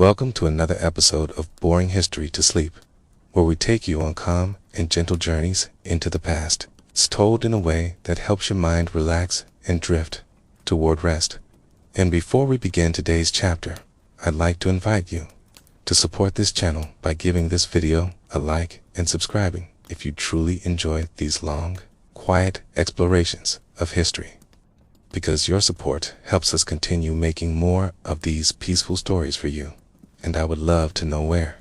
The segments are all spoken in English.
Welcome to another episode of Boring History to Sleep, where we take you on calm and gentle journeys into the past. It's told in a way that helps your mind relax and drift toward rest. And before we begin today's chapter, I'd like to invite you to support this channel by giving this video a like and subscribing if you truly enjoy these long, quiet explorations of history. Because your support helps us continue making more of these peaceful stories for you. And I would love to know where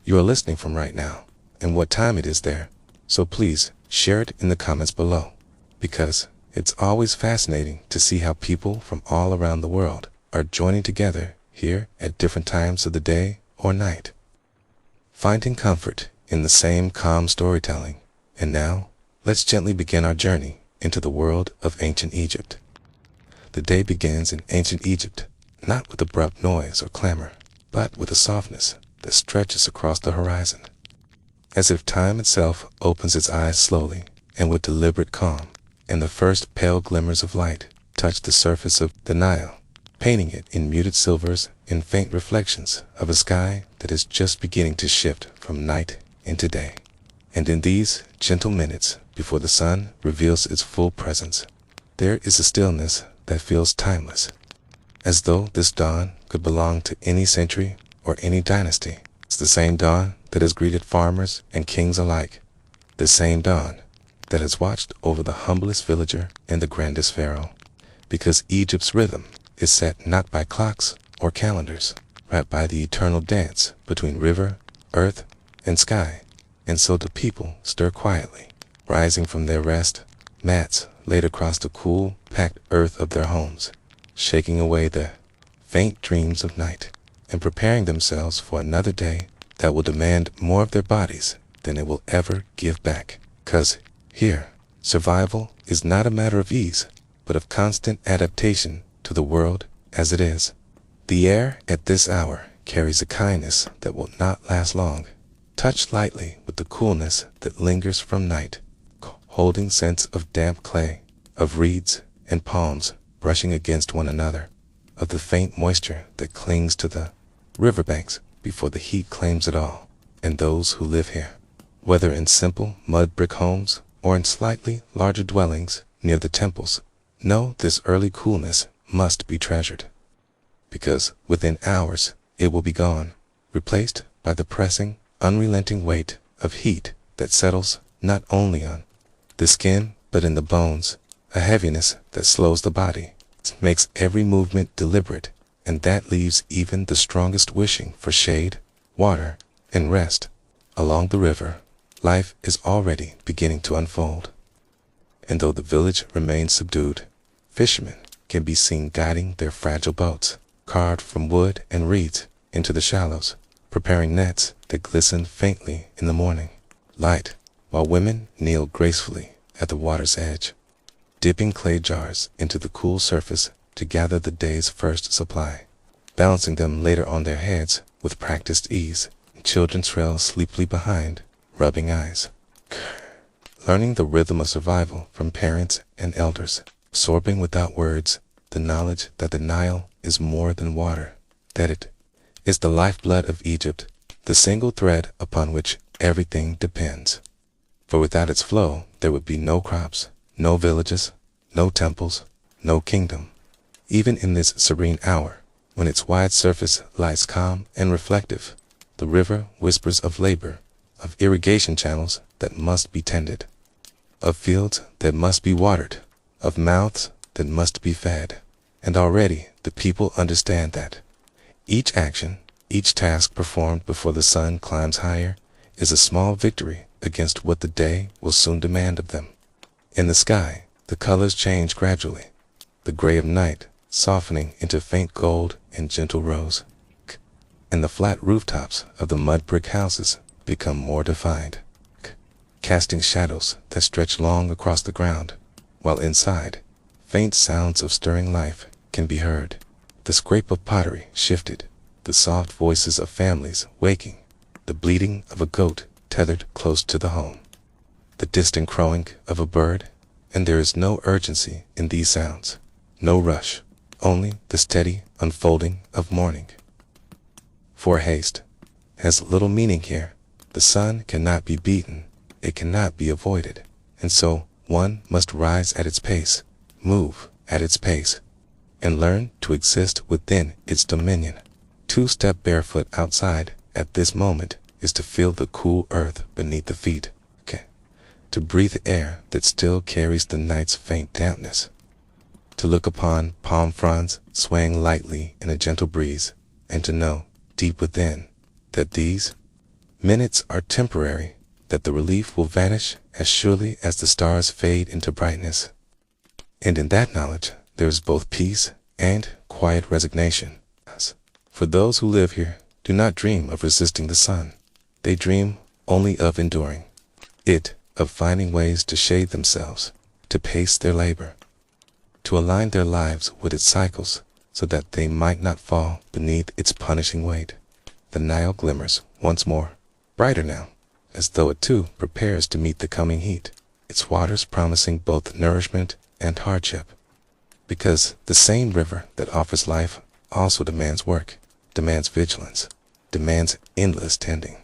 you are listening from right now and what time it is there. So please share it in the comments below, because it's always fascinating to see how people from all around the world are joining together here at different times of the day or night, finding comfort in the same calm storytelling. And now, let's gently begin our journey into the world of ancient Egypt. The day begins in ancient Egypt, not with abrupt noise or clamor, but with a softness that stretches across the horizon, as if time itself opens its eyes slowly and with deliberate calm, and the first pale glimmers of light touch the surface of the Nile, painting it in muted silvers and faint reflections of a sky that is just beginning to shift from night into day. And in these gentle minutes before the sun reveals its full presence, there is a stillness that feels timeless, as though this dawn could belong to any century or any dynasty. It's the same dawn that has greeted farmers and kings alike, the same dawn that has watched over the humblest villager and the grandest pharaoh, because Egypt's rhythm is set not by clocks or calendars, but by the eternal dance between river, earth, and sky. And so the people stir quietly, rising from their rest, mats laid across the cool, packed earth of their homes, shaking away the faint dreams of night, and preparing themselves for another day that will demand more of their bodies than it will ever give back. 'Cause here, survival is not a matter of ease, but of constant adaptation to the world as it is. The air at this hour carries a kindness that will not last long, touched lightly with the coolness that lingers from night, holding scents of damp clay, of reeds and palms brushing against one another, of the faint moisture that clings to the riverbanks before the heat claims it all. And those who live here, whether in simple mud brick homes or in slightly larger dwellings near the temples, know this early coolness must be treasured, because within hours it will be gone, replaced by the pressing, unrelenting weight of heat that settles not only on the skin but in the bones, a heaviness that slows the body, makes every movement deliberate, and that leaves even the strongest wishing for shade, water, and rest. Along the river, life is already beginning to unfold. And though the village remains subdued, fishermen can be seen guiding their fragile boats, carved from wood and reeds, into the shallows, preparing nets that glisten faintly in the morning light, while women kneel gracefully at the water's edge, dipping clay jars into the cool surface to gather the day's first supply, balancing them later on their heads with practiced ease. Children trail sleepily behind, rubbing eyes, learning the rhythm of survival from parents and elders, absorbing without words the knowledge that the Nile is more than water, that it is the lifeblood of Egypt, the single thread upon which everything depends. For without its flow, there would be no crops, no villages, no temples, no kingdom. Even in this serene hour, when its wide surface lies calm and reflective, the river whispers of labor, of irrigation channels that must be tended, of fields that must be watered, of mouths that must be fed. And already the people understand that each action, each task performed before the sun climbs higher, is a small victory against what the day will soon demand of them. In the sky, the colors change gradually, the gray of night softening into faint gold and gentle rose, and the flat rooftops of the mud brick houses become more defined, casting shadows that stretch long across the ground, while inside, faint sounds of stirring life can be heard, the scrape of pottery shifted, the soft voices of families waking, the bleating of a goat tethered close to the home, the distant crowing of a bird. And there is no urgency in these sounds, no rush, only the steady unfolding of morning. for haste has little meaning here. The sun cannot be beaten, it cannot be avoided, and so one must rise at its pace, move at its pace, and learn to exist within its dominion. To step barefoot outside at this moment is to feel the cool earth beneath the feet, to breathe air that still carries the night's faint dampness, to look upon palm fronds swaying lightly in a gentle breeze, and to know, deep within, that these minutes are temporary, that the relief will vanish as surely as the stars fade into brightness. And in that knowledge, there is both peace and quiet resignation. For those who live here do not dream of resisting the sun. They dream only of enduring it, of finding ways to shade themselves, to pace their labor, to align their lives with its cycles so that they might not fall beneath its punishing weight. The Nile glimmers once more, brighter now, as though it too prepares to meet the coming heat, its waters promising both nourishment and hardship. Because the same river that offers life also demands work, demands vigilance, demands endless tending.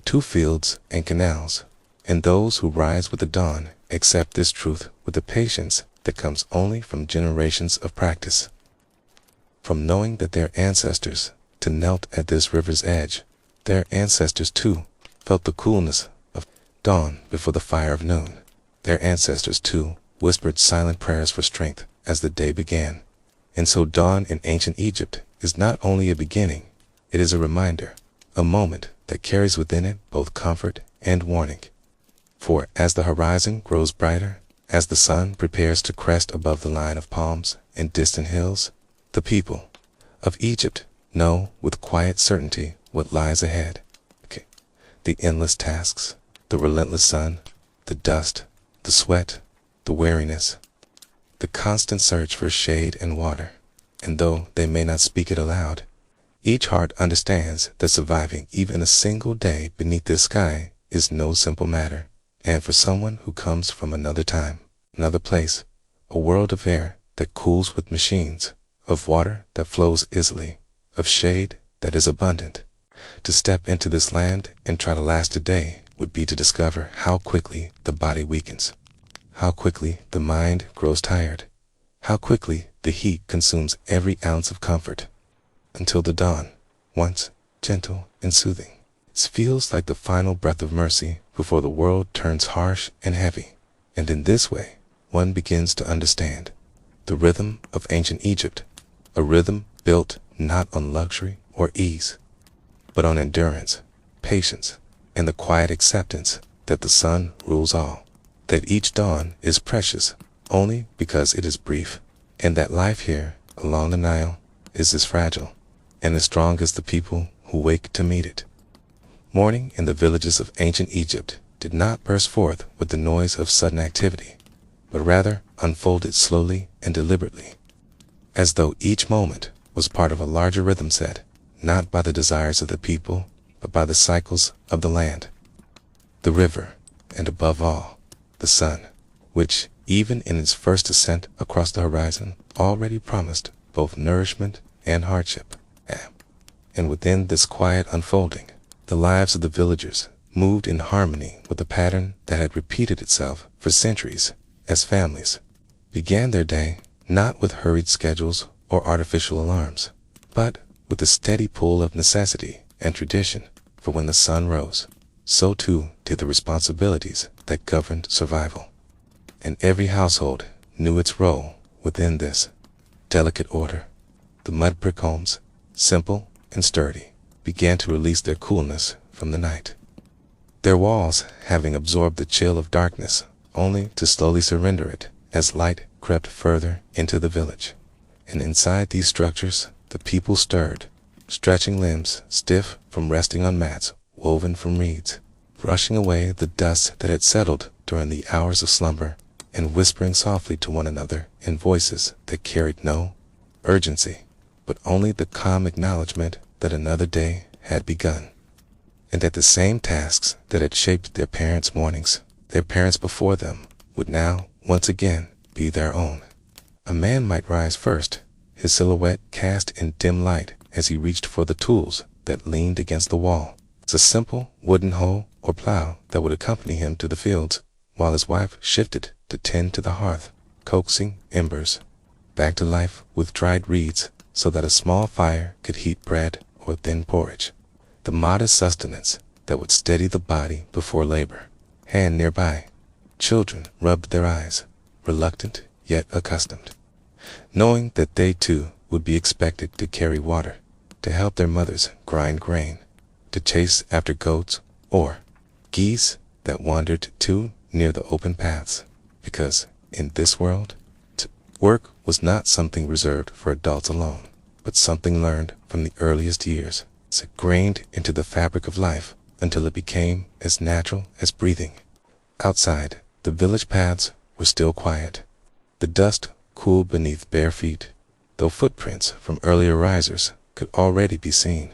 Two fields and canals, and those who rise with the dawn accept this truth with the patience that comes only from generations of practice. From knowing that their ancestors to knelt at this river's edge, their ancestors too felt the coolness of dawn before the fire of noon. Their ancestors too whispered silent prayers for strength as the day began. And so dawn in ancient Egypt is not only a beginning, it is a reminder, a moment that carries within it both comfort and warning. For as the horizon grows brighter, as the sun prepares to crest above the line of palms and distant hills, the people of Egypt know with quiet certainty what lies ahead. The endless tasks, the relentless sun, the dust, the sweat, the weariness, the constant search for shade and water. And though they may not speak it aloud, each heart understands that surviving even a single day beneath this sky is no simple matter. And for someone who comes from another time, another place, a world of air that cools with machines, of water that flows easily, of shade that is abundant, to step into this land and try to last a day would be to discover how quickly the body weakens, how quickly the mind grows tired, how quickly the heat consumes every ounce of comfort, until the dawn, once gentle and soothing, feels like the final breath of mercy before the world turns harsh and heavy. And in this way, one begins to understand the rhythm of ancient Egypt, a rhythm built not on luxury or ease, but on endurance, patience, and the quiet acceptance that the sun rules all, that each dawn is precious only because it is brief, and that life here along the Nile is as fragile and as strong as the people who wake to meet it. Morning in the villages of ancient Egypt did not burst forth with the noise of sudden activity, but rather unfolded slowly and deliberately, as though each moment was part of a larger rhythm set, not by the desires of the people, but by the cycles of the land, the river, and above all, the sun, which, even in its first ascent across the horizon, already promised both nourishment and hardship. And within this quiet unfolding, the lives of the villagers moved in harmony with a pattern that had repeated itself for centuries, as families began their day not with hurried schedules or artificial alarms, but with the steady pull of necessity and tradition. For when the sun rose, so too did the responsibilities that governed survival. And every household knew its role within this delicate order. The mud brick homes, simple and sturdy, began to release their coolness from the night, their walls having absorbed the chill of darkness only to slowly surrender it as light crept further into the village. And inside these structures the people stirred, stretching limbs stiff from resting on mats woven from reeds, brushing away the dust that had settled during the hours of slumber, and whispering softly to one another in voices that carried no urgency, but only the calm acknowledgement that another day had begun, and that the same tasks that had shaped their parents' mornings, their parents before them, would now once again be their own. A man might rise first, his silhouette cast in dim light as he reached for the tools that leaned against the wall. It's a simple wooden hoe or plow that would accompany him to the fields, while his wife shifted to tend to the hearth, coaxing embers back to life with dried reeds so that a small fire could heat bread or thin porridge. The modest sustenance that would steady the body before labor. Hand nearby, children rubbed their eyes, reluctant yet accustomed, knowing that they too would be expected to carry water, to help their mothers grind grain, to chase after goats or geese that wandered too near the open paths, because in this world, work was not something reserved for adults alone, but something learned from the earliest years. It's ingrained into the fabric of life until it became as natural as breathing. Outside, the village paths were still quiet. The dust cooled beneath bare feet, though footprints from earlier risers could already be seen.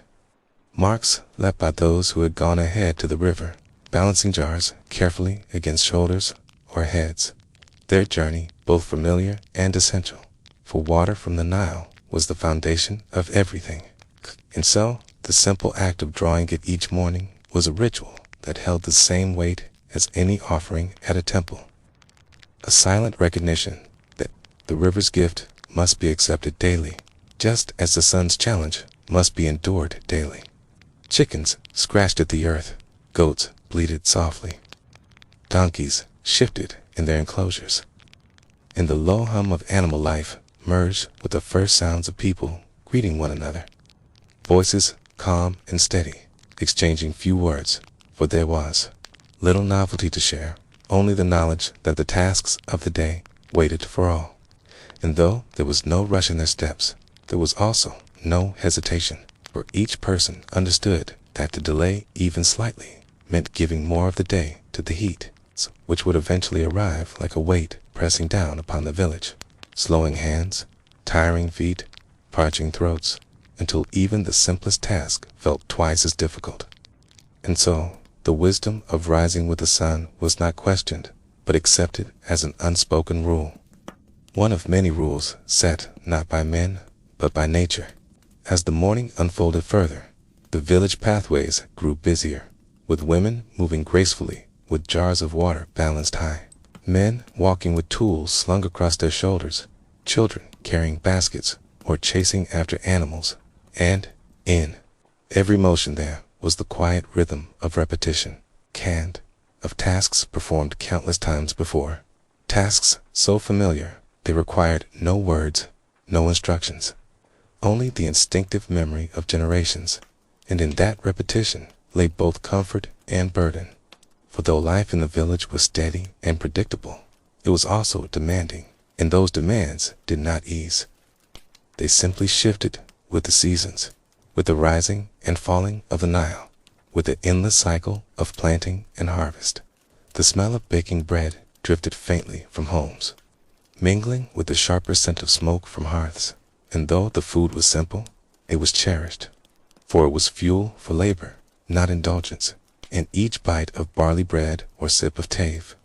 Marks left by those who had gone ahead to the river, balancing jars carefully against shoulders or heads. Their journey both familiar and essential, for water from the Nile was the foundation of everything. And so, the simple act of drawing it each morning was a ritual that held the same weight as any offering at a temple. A silent recognition that the river's gift must be accepted daily, just as the sun's challenge must be endured daily. Chickens scratched at the earth, goats bleated softly, donkeys shifted in their enclosures, and the low hum of animal life merged with the first sounds of people greeting one another. Voices calm and steady, exchanging few words, for there was little novelty to share, only the knowledge that the tasks of the day waited for all. And though there was no rush in their steps, there was also no hesitation, for each person understood that to delay even slightly meant giving more of the day to the heat, which would eventually arrive like a weight pressing down upon the village, slowing hands, tiring feet, parching throats, until even the simplest task felt twice as difficult. And so, the wisdom of rising with the sun was not questioned, but accepted as an unspoken rule. One of many rules set not by men, but by nature. As the morning unfolded further, the village pathways grew busier, with women moving gracefully with jars of water balanced high, men walking with tools slung across their shoulders, children carrying baskets or chasing after animals, and in every motion there was the quiet rhythm of repetition, canned, of tasks performed countless times before, tasks so familiar they required no words, no instructions, only the instinctive memory of generations, and in that repetition lay both comfort and burden. For though life in the village was steady and predictable, it was also demanding, and those demands did not ease. They simply shifted with the seasons, with the rising and falling of the Nile, with the endless cycle of planting and harvest. The smell of baking bread drifted faintly from homes, mingling with the sharper scent of smoke from hearths, and though the food was simple, it was cherished, for it was fuel for labor, not indulgence, and each bite of barley bread or sip of tave,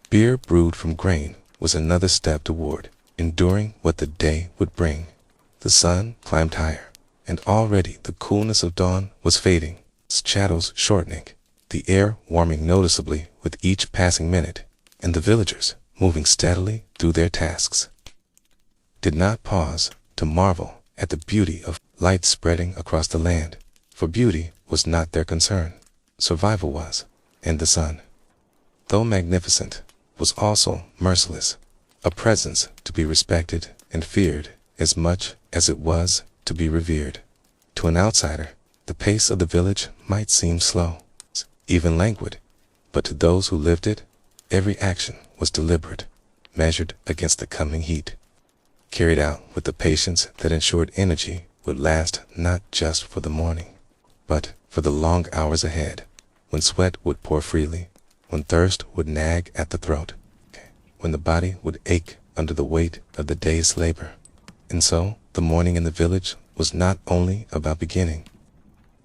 beer brewed from grain, was another step toward enduring what the day would bring. The sun climbed higher, and already the coolness of dawn was fading, its shadows shortening, the air warming noticeably with each passing minute, and the villagers, moving steadily through their tasks, did not pause to marvel at the beauty of light spreading across the land, for beauty was not their concern. Survival was, and the sun, though magnificent, was also merciless, a presence to be respected and feared as much as it was to be revered. To an outsider, the pace of the village might seem slow, even languid, but to those who lived it, every action was deliberate, measured against the coming heat, carried out with the patience that ensured energy would last not just for the morning, but for the long hours ahead, when sweat would pour freely, when thirst would nag at the throat, when the body would ache under the weight of the day's labor. And so, the morning in the village was not only about beginning,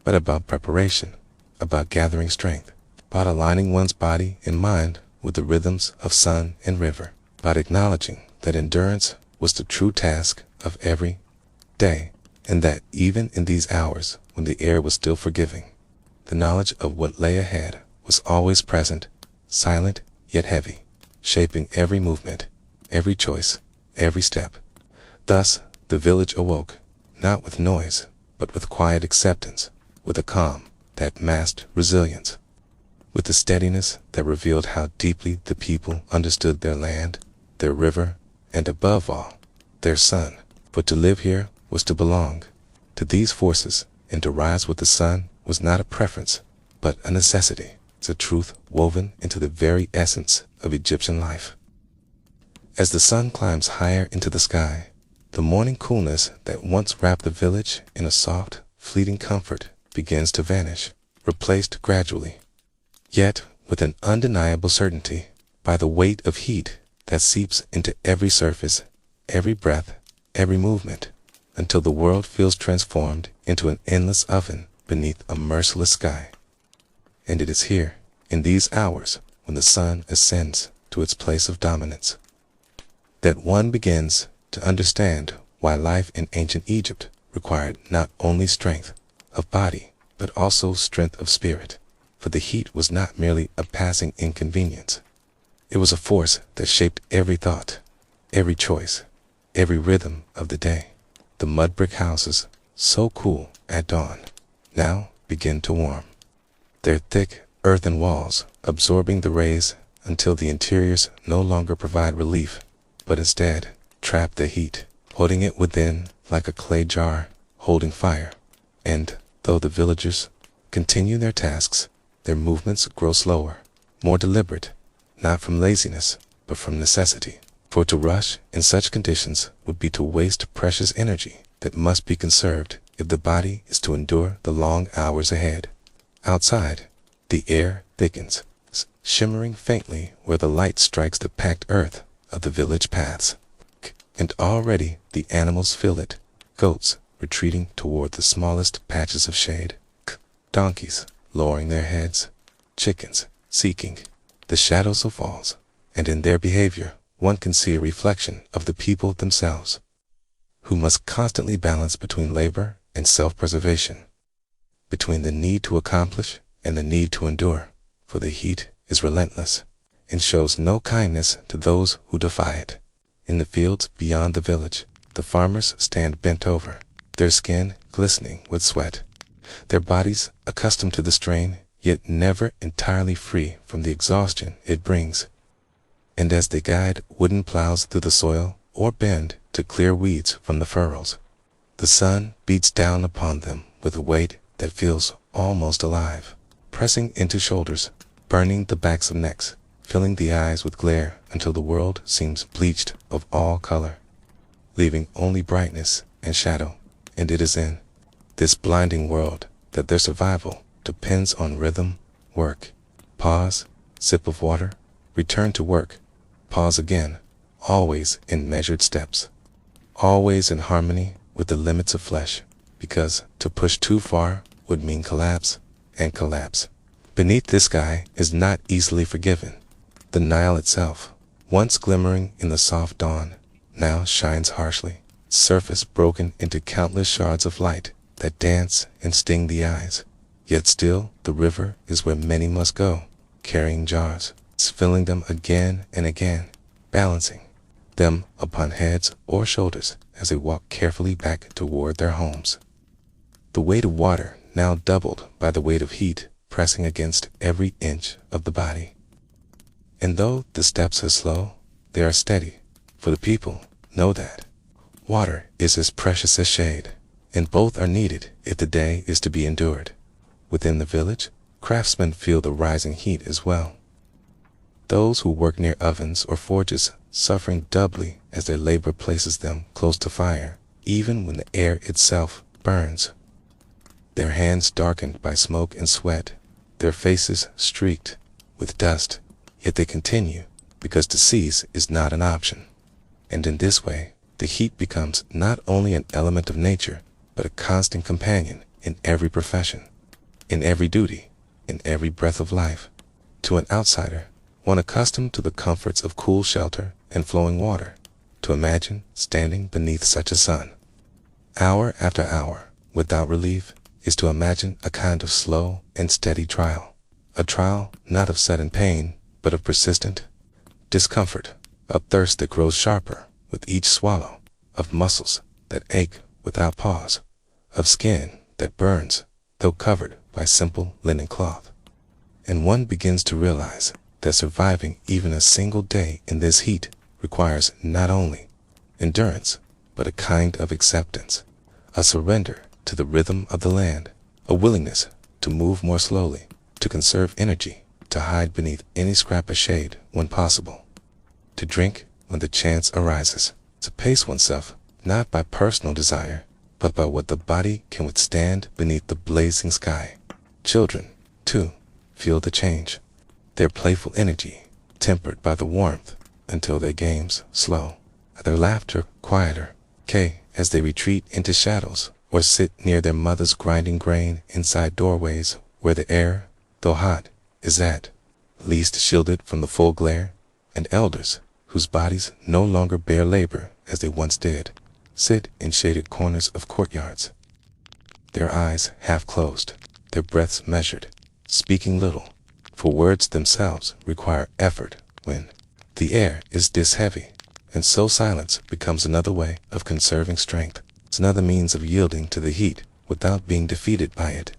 but about preparation, about gathering strength, about aligning one's body and mind with the rhythms of sun and river, about acknowledging that endurance was the true task of every day, and that even in these hours when the air was still forgiving. The knowledge of what lay ahead was always present, silent yet heavy, shaping every movement, every choice, every step. Thus, the village awoke, not with noise, but with quiet acceptance, with a calm that masked resilience, with a steadiness that revealed how deeply the people understood their land, their river, and above all, their sun. For to live here was to belong to these forces, and to rise with the sun was not a preference, but a necessity. It's a truth woven into the very essence of Egyptian life. As the sun climbs higher into the sky, the morning coolness that once wrapped the village in a soft, fleeting comfort begins to vanish, replaced gradually, yet with an undeniable certainty, by the weight of heat that seeps into every surface, every breath, every movement, until the world feels transformed into an endless oven beneath a merciless sky. And it is here, in these hours, when the sun ascends to its place of dominance, that one begins to understand why life in ancient Egypt required not only strength of body, but also strength of spirit. For the heat was not merely a passing inconvenience. It was a force that shaped every thought, every choice, every rhythm of the day. The mud brick houses, so cool at dawn, now begin to warm, their thick earthen walls absorbing the rays until the interiors no longer provide relief, but instead trap the heat, holding it within like a clay jar holding fire. And though the villagers continue their tasks, their movements grow slower, more deliberate, not from laziness, but from necessity. For to rush in such conditions would be to waste precious energy that must be conserved if the body is to endure the long hours ahead. Outside, the air thickens, shimmering faintly where the light strikes the packed earth of the village paths. And already the animals feel it, goats retreating toward the smallest patches of shade, donkeys lowering their heads, chickens seeking the shadows of walls, and in their behavior one can see a reflection of the people themselves, who must constantly balance between labor and self-preservation, between the need to accomplish and the need to endure, for the heat is relentless and shows no kindness to those who defy it. In the fields beyond the village, the farmers stand bent over, their skin glistening with sweat, their bodies accustomed to the strain, yet never entirely free from the exhaustion it brings. And as they guide wooden plows through the soil or bend to clear weeds from the furrows, the sun beats down upon them with a weight that feels almost alive, pressing into shoulders, burning the backs of necks, filling the eyes with glare until the world seems bleached of all color, leaving only brightness and shadow. And it is in this blinding world that their survival depends on rhythm, work, pause, sip of water, return to work, pause again, always in measured steps, always in harmony with the limits of flesh, because to push too far would mean collapse, and collapse beneath this sky is not easily forgiven. The Nile itself, once glimmering in the soft dawn, now shines harshly, its surface broken into countless shards of light that dance and sting the eyes. Yet still the river is where many must go, carrying jars, filling them again and again, balancing them upon heads or shoulders as they walk carefully back toward their homes. The weight of water now doubled by the weight of heat pressing against every inch of the body. And though the steps are slow, they are steady, for the people know that water is as precious as shade, and both are needed if the day is to be endured. Within the village, craftsmen feel the rising heat as well. Those who work near ovens or forges suffering doubly as their labor places them close to fire, even when the air itself burns. Their hands darkened by smoke and sweat, their faces streaked with dust, yet they continue because to cease is not an option. And in this way, the heat becomes not only an element of nature, but a constant companion in every profession, in every duty, in every breath of life. To an outsider, one accustomed to the comforts of cool shelter and flowing water, to imagine standing beneath such a sun, hour after hour, without relief, is to imagine a kind of slow and steady trial. A trial not of sudden pain, but of persistent discomfort, of thirst that grows sharper with each swallow, of muscles that ache without pause, of skin that burns, though covered by simple linen cloth. And one begins to realize that surviving even a single day in this heat requires not only endurance, but a kind of acceptance, a surrender to the rhythm of the land, a willingness to move more slowly, to conserve energy, to hide beneath any scrap of shade when possible, to drink when the chance arises, to pace oneself not by personal desire, but by what the body can withstand beneath the blazing sky. Children, too, feel the change, their playful energy tempered by the warmth until their games slow, their laughter quieter, as they retreat into shadows or sit near their mother's grinding grain inside doorways where the air, though hot, is at least shielded from the full glare, and elders, whose bodies no longer bear labor as they once did, sit in shaded corners of courtyards, their eyes half closed, their breaths measured, speaking little, for words themselves require effort when the air is this heavy, and so silence becomes another way of conserving strength. It's another means of yielding to the heat without being defeated by it.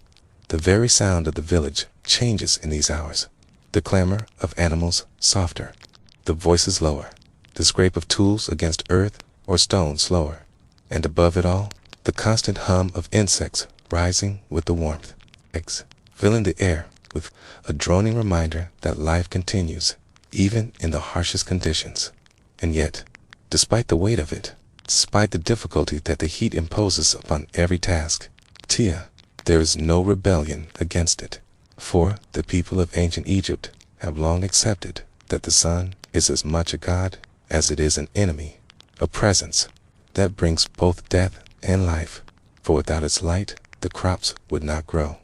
The very sound of the village changes in these hours, the clamor of animals softer, the voices lower, the scrape of tools against earth or stone slower, and above it all, the constant hum of insects rising with the warmth, filling the air with a droning reminder that life continues, even in the harshest conditions. And yet, despite the weight of it, despite the difficulty that the heat imposes upon every task, there is no rebellion against it. For the people of ancient Egypt have long accepted that the sun is as much a god as it is an enemy, a presence that brings both death and life, for without its light the crops would not grow.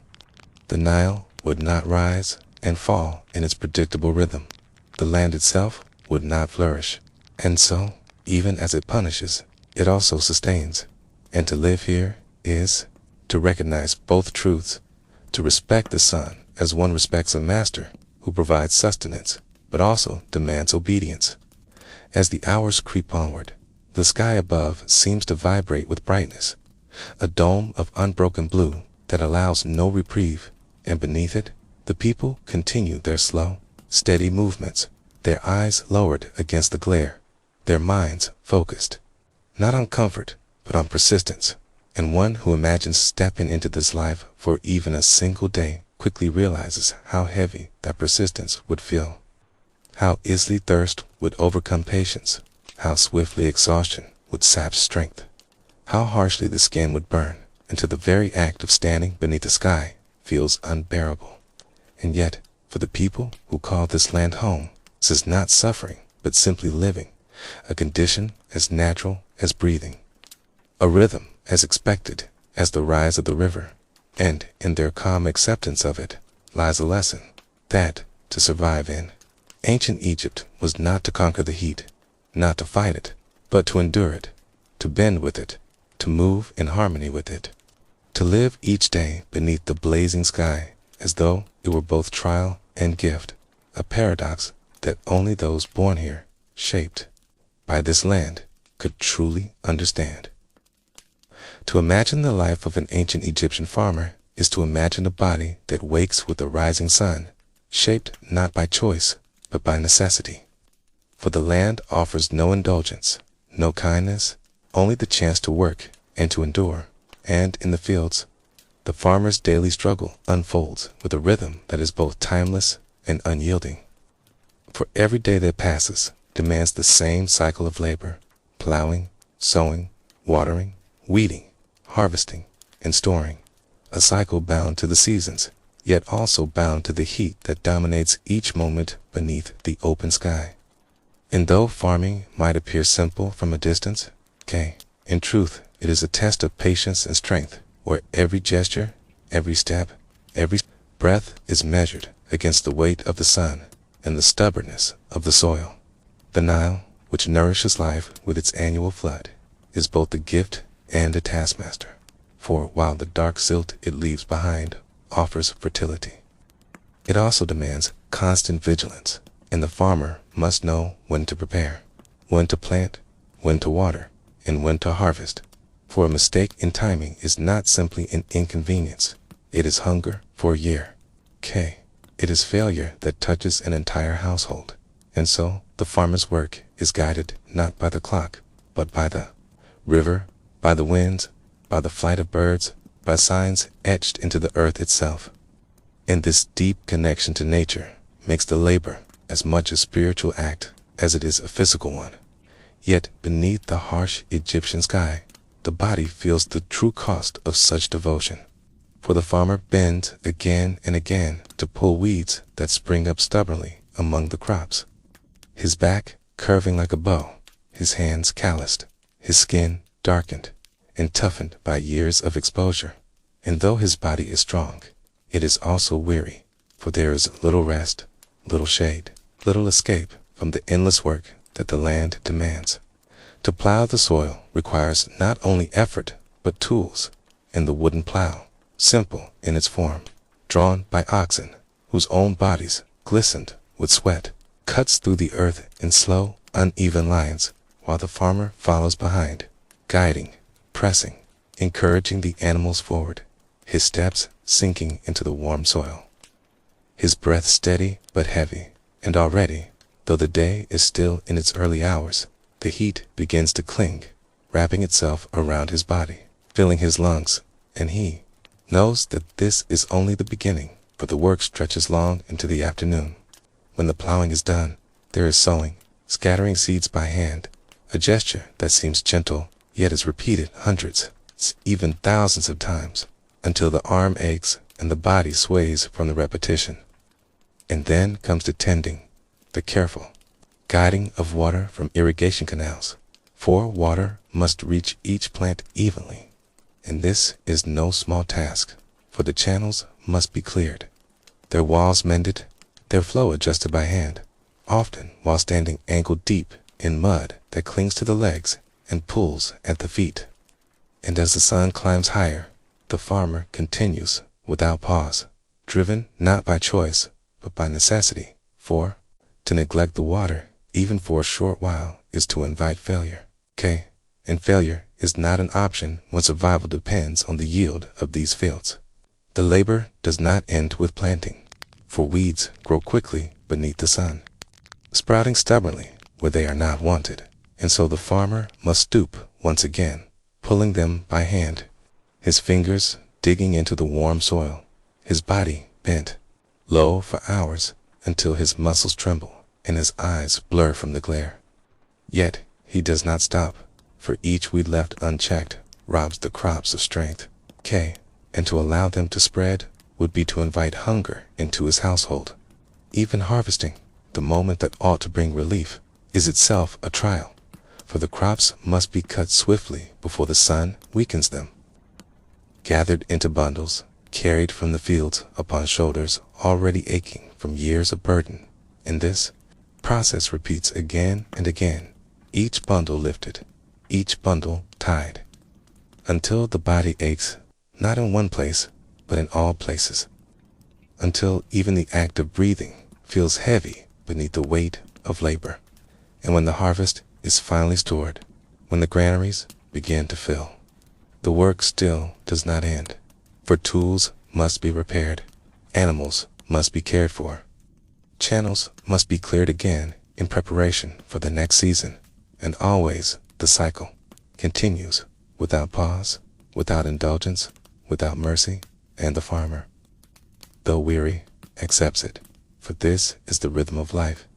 The Nile would not rise and fall in its predictable rhythm. The land itself would not flourish. And so, even as it punishes, it also sustains. And to live here is to recognize both truths, to respect the sun as one respects a master who provides sustenance, but also demands obedience. As the hours creep onward, the sky above seems to vibrate with brightness, a dome of unbroken blue that allows no reprieve, and beneath it, the people continue their slow, steady movements, their eyes lowered against the glare, their minds focused, not on comfort, but on persistence. And one who imagines stepping into this life for even a single day quickly realizes how heavy that persistence would feel, how easily thirst would overcome patience, how swiftly exhaustion would sap strength, how harshly the skin would burn until the very act of standing beneath the sky feels unbearable. And yet, for the people who call this land home, this is not suffering, but simply living, a condition as natural as breathing, a rhythm as expected as the rise of the river, and in their calm acceptance of it lies a lesson that, to survive in ancient Egypt, was not to conquer the heat, not to fight it, but to endure it, to bend with it, to move in harmony with it, to live each day beneath the blazing sky as though it were both trial and gift, a paradox that only those born here, shaped by this land, could truly understand. To imagine the life of an ancient Egyptian farmer is to imagine a body that wakes with the rising sun, shaped not by choice, but by necessity. For the land offers no indulgence, no kindness, only the chance to work and to endure. And in the fields, the farmer's daily struggle unfolds with a rhythm that is both timeless and unyielding. For every day that passes demands the same cycle of labor, plowing, sowing, watering, weeding, harvesting, and storing, a cycle bound to the seasons, yet also bound to the heat that dominates each moment beneath the open sky. And though farming might appear simple from a distance, in truth, it is a test of patience and strength, where every gesture, every step, every breath is measured against the weight of the sun and the stubbornness of the soil. The Nile, which nourishes life with its annual flood, is both a gift and a taskmaster. for while the dark silt it leaves behind offers fertility, it also demands constant vigilance, and the farmer must know when to prepare, when to plant, when to water, and when to harvest. For a mistake in timing is not simply an inconvenience, it is hunger for a year. It is failure that touches an entire household. And so the farmer's work is guided not by the clock, but by the river, by the winds, by the flight of birds, by signs etched into the earth itself. And this deep connection to nature makes the labor as much a spiritual act as it is a physical one. Yet beneath the harsh Egyptian sky, the body feels the true cost of such devotion. For the farmer bends again and again to pull weeds that spring up stubbornly among the crops, his back curving like a bow, his hands calloused, his skin darkened and toughened by years of exposure. And though his body is strong, it is also weary, for there is little rest, little shade, little escape from the endless work that the land demands. To plow the soil requires not only effort, but tools, and the wooden plow, simple in its form, drawn by oxen, whose own bodies glistened with sweat, cuts through the earth in slow, uneven lines, while the farmer follows behind, guiding, pressing, encouraging the animals forward, his steps sinking into the warm soil, his breath steady but heavy. And already, though the day is still in its early hours, the heat begins to cling, wrapping itself around his body, filling his lungs, and he knows that this is only the beginning, for the work stretches long into the afternoon. When the plowing is done, there is sowing, scattering seeds by hand, a gesture that seems gentle, yet is repeated hundreds, even thousands of times, until the arm aches and the body sways from the repetition. And then comes the tending, the careful guiding of water from irrigation canals, for water must reach each plant evenly. And this is no small task, for the channels must be cleared, their walls mended, their flow adjusted by hand, often while standing ankle-deep in mud that clings to the legs and pulls at the feet. And as the sun climbs higher, the farmer continues without pause, driven not by choice, but by necessity, for to neglect the water, even for a short while, is to invite failure. And failure is not an option when survival depends on the yield of these fields. The labor does not end with planting, for weeds grow quickly beneath the sun, sprouting stubbornly where they are not wanted, and so the farmer must stoop once again, pulling them by hand, his fingers digging into the warm soil, his body bent low for hours until his muscles tremble and his eyes blur from the glare. Yet he does not stop, for each weed left unchecked robs the crops of strength. And to allow them to spread would be to invite hunger into his household. Even harvesting, the moment that ought to bring relief, is itself a trial, for the crops must be cut swiftly before the sun weakens them. Gathered into bundles, carried from the fields upon shoulders already aching from years of burden, and this process repeats again and again, each bundle lifted, each bundle tied, until the body aches not in one place, but in all places, until even the act of breathing feels heavy beneath the weight of labor. And when the harvest is finally stored, when the granaries begin to fill, the work still does not end, for tools must be repaired, animals must be cared for, channels must be cleared again in preparation for the next season, and always the cycle continues without pause, without indulgence, without mercy, and the farmer, though weary, accepts it, for this is the rhythm of life,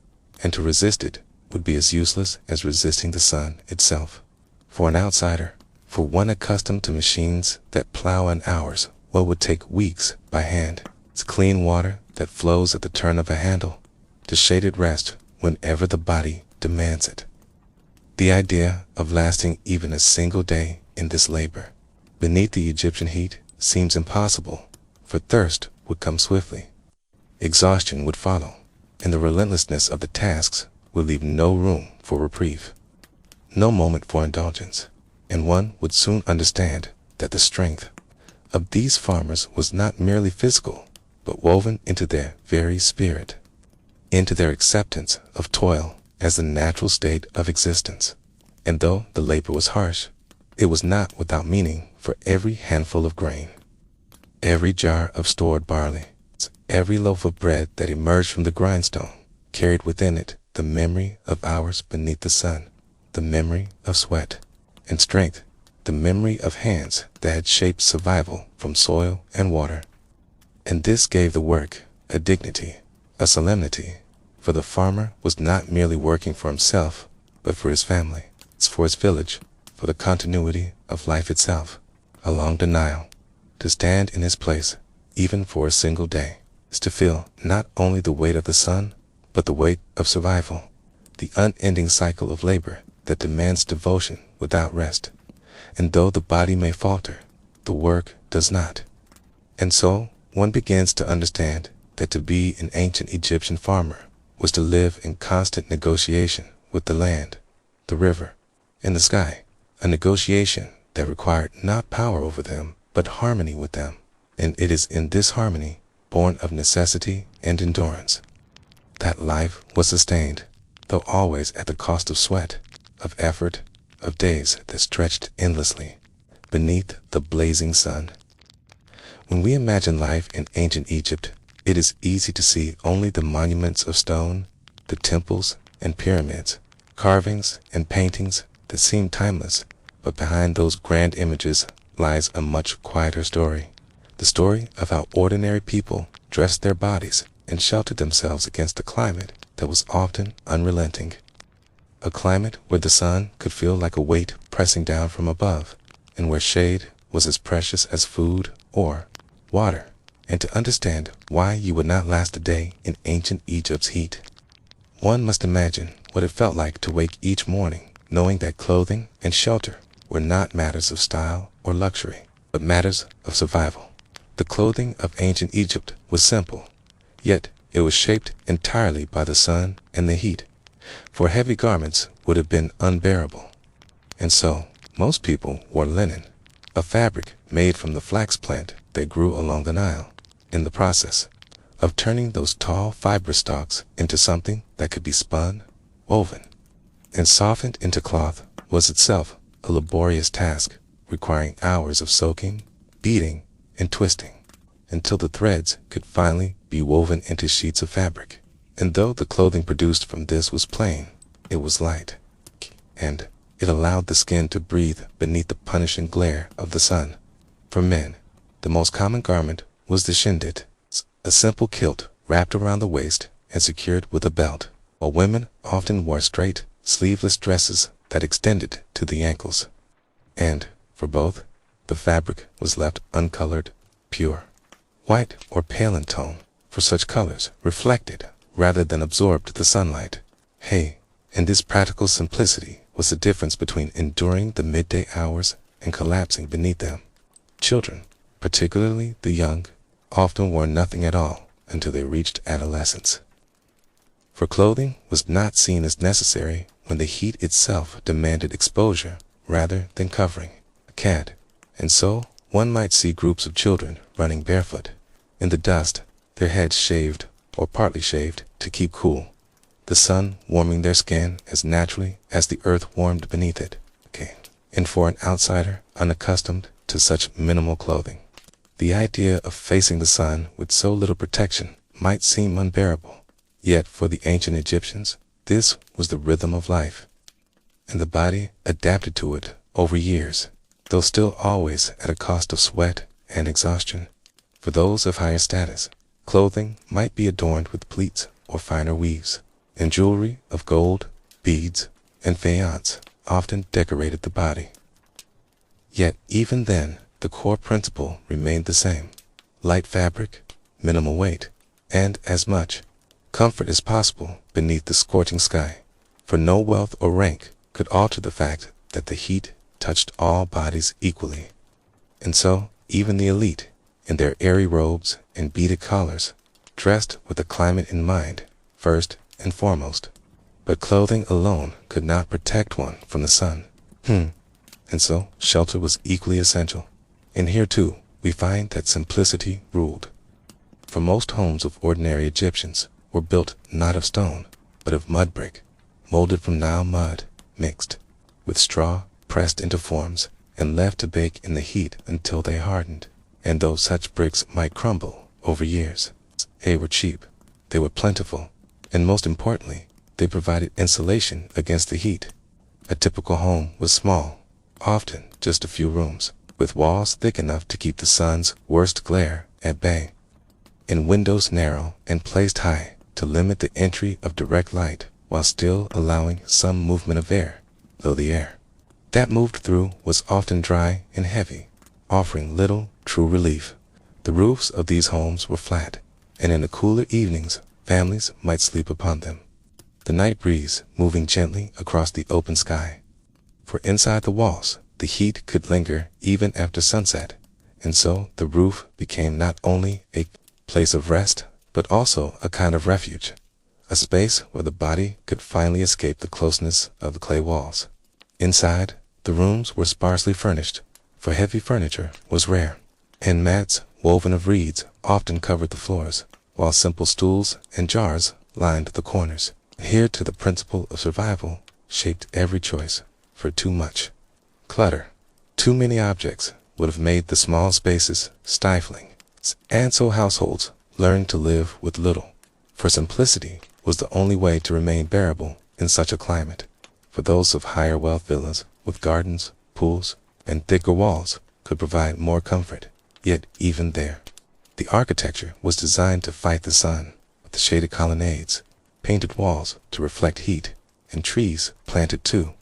and to resist it would be as useless as resisting the sun itself. For an outsider, for one accustomed to machines that plow in hours what would take weeks by hand, it's clean water that flows at the turn of a handle, to shaded rest whenever the body demands it. The idea of lasting even a single day in this labor, beneath the Egyptian heat, seems impossible, for thirst would come swiftly, exhaustion would follow, and the relentlessness of the tasks would leave no room for reprieve, no moment for indulgence, and one would soon understand that the strength of these farmers was not merely physical, but woven into their very spirit, into their acceptance of toil as the natural state of existence. And though the labor was harsh, it was not without meaning. For every handful of grain, every jar of stored barley, every loaf of bread that emerged from the grindstone carried within it the memory of hours beneath the sun, the memory of sweat and strength, the memory of hands that had shaped survival from soil and water. And this gave the work a dignity, a solemnity, for the farmer was not merely working for himself, but for his family, for his village, for the continuity of life itself. Along the Nile, to stand in his place, even for a single day, is to feel not only the weight of the sun, but the weight of survival, the unending cycle of labor that demands devotion without rest. And though the body may falter, the work does not. And so one begins to understand that to be an ancient Egyptian farmer was to live in constant negotiation with the land, the river, and the sky, a negotiation that required not power over them, but harmony with them. And it is in this harmony, born of necessity and endurance, that life was sustained, though always at the cost of sweat, of effort, of days that stretched endlessly beneath the blazing sun. When we imagine life in ancient Egypt, it is easy to see only the monuments of stone, the temples and pyramids, carvings and paintings that seem timeless. But behind those grand images lies a much quieter story, the story of how ordinary people dressed their bodies and sheltered themselves against a climate that was often unrelenting, a climate where the sun could feel like a weight pressing down from above, and where shade was as precious as food or water. And to understand why you would not last a day in ancient Egypt's heat, one must imagine what it felt like to wake each morning knowing that clothing and shelter were not matters of style or luxury, but matters of survival. The clothing of ancient Egypt was simple, yet it was shaped entirely by the sun and the heat, for heavy garments would have been unbearable. And so, most people wore linen, a fabric made from the flax plant that grew along the Nile. In the process of turning those tall fibrous stalks into something that could be spun, woven, and softened into cloth was itself a laborious task, requiring hours of soaking, beating, and twisting, until the threads could finally be woven into sheets of fabric. And though the clothing produced from this was plain, it was light, and it allowed the skin to breathe beneath the punishing glare of the sun. For men, the most common garment was the shindit, a simple kilt wrapped around the waist and secured with a belt, while women often wore straight, sleeveless dresses that extended to the ankles. And, for both, the fabric was left uncolored, pure, white or pale in tone, for such colors reflected rather than absorbed the sunlight. And this practical simplicity was the difference between enduring the midday hours and collapsing beneath them. Children, particularly the young, often wore nothing at all until they reached adolescence. For clothing was not seen as necessary when the heat itself demanded exposure rather than covering. And so one might see groups of children running barefoot in the dust, their heads shaved or partly shaved to keep cool, the sun warming their skin as naturally as the earth warmed beneath it. And for an outsider unaccustomed to such minimal clothing, the idea of facing the sun with so little protection might seem unbearable. Yet for the ancient Egyptians, this was the rhythm of life, and the body adapted to it over years, though still always at a cost of sweat and exhaustion. For those of higher status, clothing might be adorned with pleats or finer weaves, and jewelry of gold, beads, and faience often decorated the body. Yet even then, the core principle remained the same: light fabric, minimal weight, and as much comfort as possible beneath the scorching sky. For no wealth or rank could alter the fact that the heat touched all bodies equally. And so, even the elite, in their airy robes and beaded collars, dressed with the climate in mind, first and foremost. But clothing alone could not protect one from the sun. And so, shelter was equally essential. And here too, we find that simplicity ruled. For most homes of ordinary Egyptians were built not of stone, but of mud brick, molded from Nile mud, mixed with straw, pressed into forms, and left to bake in the heat until they hardened. And though such bricks might crumble over years, they were cheap, they were plentiful, and most importantly, they provided insulation against the heat. A typical home was small, often just a few rooms, with walls thick enough to keep the sun's worst glare at bay, and windows narrow and placed high to limit the entry of direct light while still allowing some movement of air, though the air that moved through was often dry and heavy, offering little true relief. The roofs of these homes were flat, and in the cooler evenings, families might sleep upon them, the night breeze moving gently across the open sky. For inside the walls, the heat could linger even after sunset, and so the roof became not only a place of rest, but also a kind of refuge, a space where the body could finally escape the closeness of the clay walls. Inside, the rooms were sparsely furnished, for heavy furniture was rare, and mats woven of reeds often covered the floors, while simple stools and jars lined the corners. Here to the principle of survival shaped every choice, for too much clutter, too many objects would have made the small spaces stifling, and so households learned to live with little, for simplicity was the only way to remain bearable in such a climate. For those of higher wealth, villas with gardens, pools, and thicker walls could provide more comfort, yet even there, the architecture was designed to fight the sun, with the shaded colonnades, painted walls to reflect heat, and trees planted to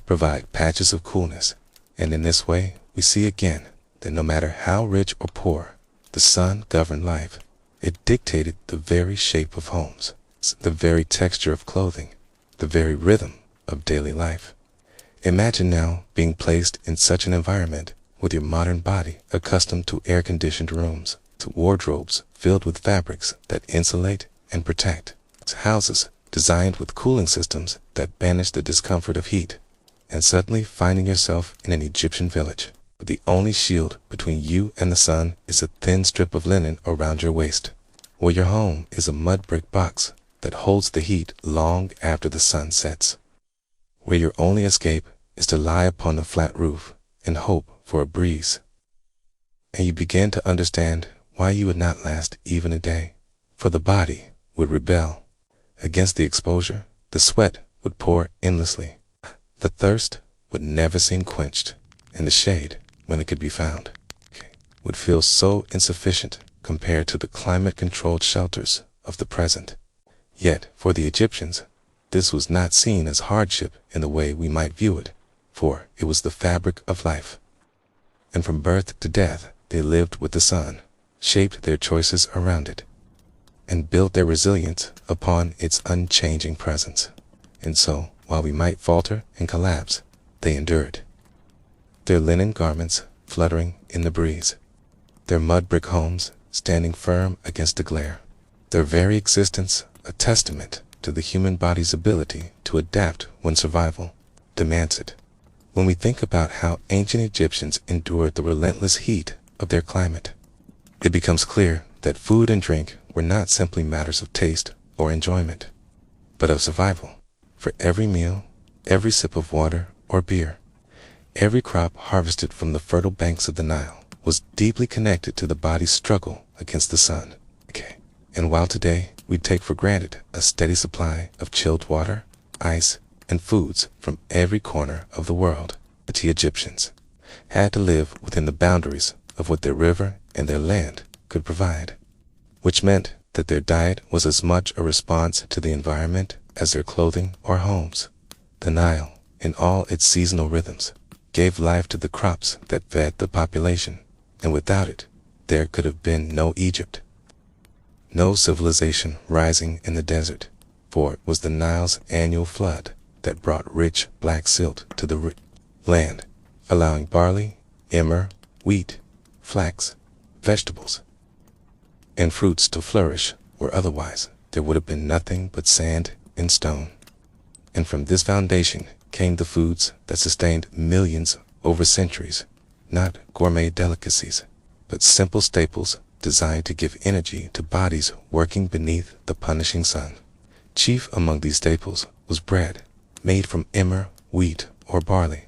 provide patches of coolness. And in this way, we see again that no matter how rich or poor, the sun governed life. It dictated the very shape of homes, the very texture of clothing, the very rhythm of daily life. Imagine now being placed in such an environment with your modern body accustomed to air-conditioned rooms, to wardrobes filled with fabrics that insulate and protect, to houses designed with cooling systems that banish the discomfort of heat, and suddenly finding yourself in an Egyptian village, where the only shield between you and the sun is a thin strip of linen around your waist, where your home is a mud brick box that holds the heat long after the sun sets, where your only escape is to lie upon the flat roof and hope for a breeze. And you begin to understand why you would not last even a day, for the body would rebel against the exposure, the sweat would pour endlessly, the thirst would never seem quenched, and the shade, when it could be found, would feel so insufficient compared to the climate-controlled shelters of the present. Yet, for the Egyptians, this was not seen as hardship in the way we might view it, for it was the fabric of life. And from birth to death, they lived with the sun, shaped their choices around it, and built their resilience upon its unchanging presence. And so, while we might falter and collapse, they endured, their linen garments fluttering in the breeze, their mud brick homes standing firm against the glare, their very existence a testament to the human body's ability to adapt when survival demands it. When we think about how ancient Egyptians endured the relentless heat of their climate, it becomes clear that food and drink were not simply matters of taste or enjoyment, but of survival. For every meal, every sip of water or beer, every crop harvested from the fertile banks of the Nile was deeply connected to the body's struggle against the sun. And while today we take for granted a steady supply of chilled water, ice, and foods from every corner of the world, the Egyptians had to live within the boundaries of what their river and their land could provide, which meant that their diet was as much a response to the environment as their clothing or homes. The Nile, in all its seasonal rhythms, gave life to the crops that fed the population, and without it, there could have been no Egypt, no civilization rising in the desert, for it was the Nile's annual flood that brought rich black silt to the land, allowing barley, emmer, wheat, flax, vegetables, and fruits to flourish where otherwise there would have been nothing but sand and stone. And from this foundation came the foods that sustained millions over centuries, not gourmet delicacies, but simple staples designed to give energy to bodies working beneath the punishing sun. Chief among these staples was bread, made from emmer, wheat, or barley,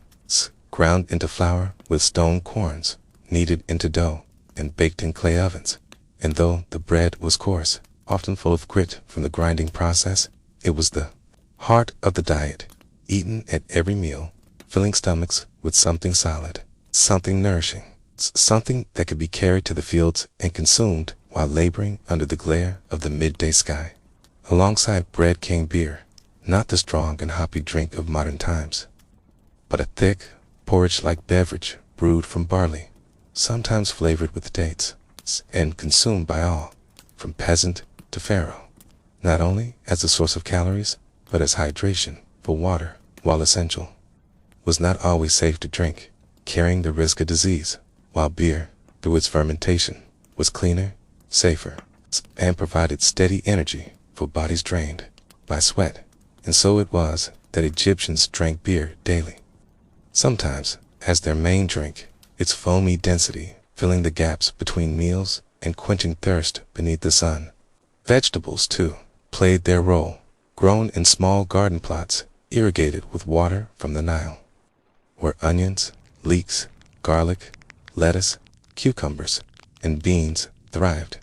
ground into flour with stone corns, kneaded into dough, and baked in clay ovens. And though the bread was coarse, often full of grit from the grinding process, it was the heart of the diet, eaten at every meal, filling stomachs with something solid, something nourishing, something that could be carried to the fields and consumed while laboring under the glare of the midday sky. Alongside bread came beer, not the strong and hoppy drink of modern times, but a thick, porridge-like beverage brewed from barley, sometimes flavored with dates, and consumed by all, from peasant to pharaoh, not only as a source of calories, but as hydration, for water, while essential, was not always safe to drink, carrying the risk of disease, while beer, through its fermentation, was cleaner, safer, and provided steady energy for bodies drained by sweat. And so it was that Egyptians drank beer daily, sometimes as their main drink, its foamy density filling the gaps between meals and quenching thirst beneath the sun. Vegetables, too, played their role, grown in small garden plots irrigated with water from the Nile, where onions, leeks, garlic, lettuce, cucumbers, and beans thrived,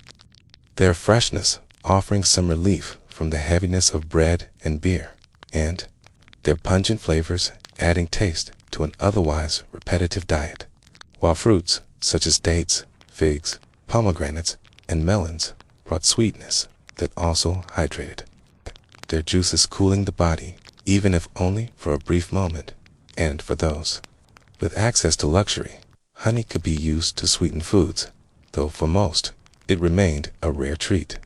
their freshness offering some relief from the heaviness of bread and beer, and their pungent flavors adding taste to an otherwise repetitive diet, while fruits such as dates, figs, pomegranates, and melons brought sweetness that also hydrated, their juices cooling the body, even if only for a brief moment. And for those with access to luxury, honey could be used to sweeten foods, though for most it remained a rare treat.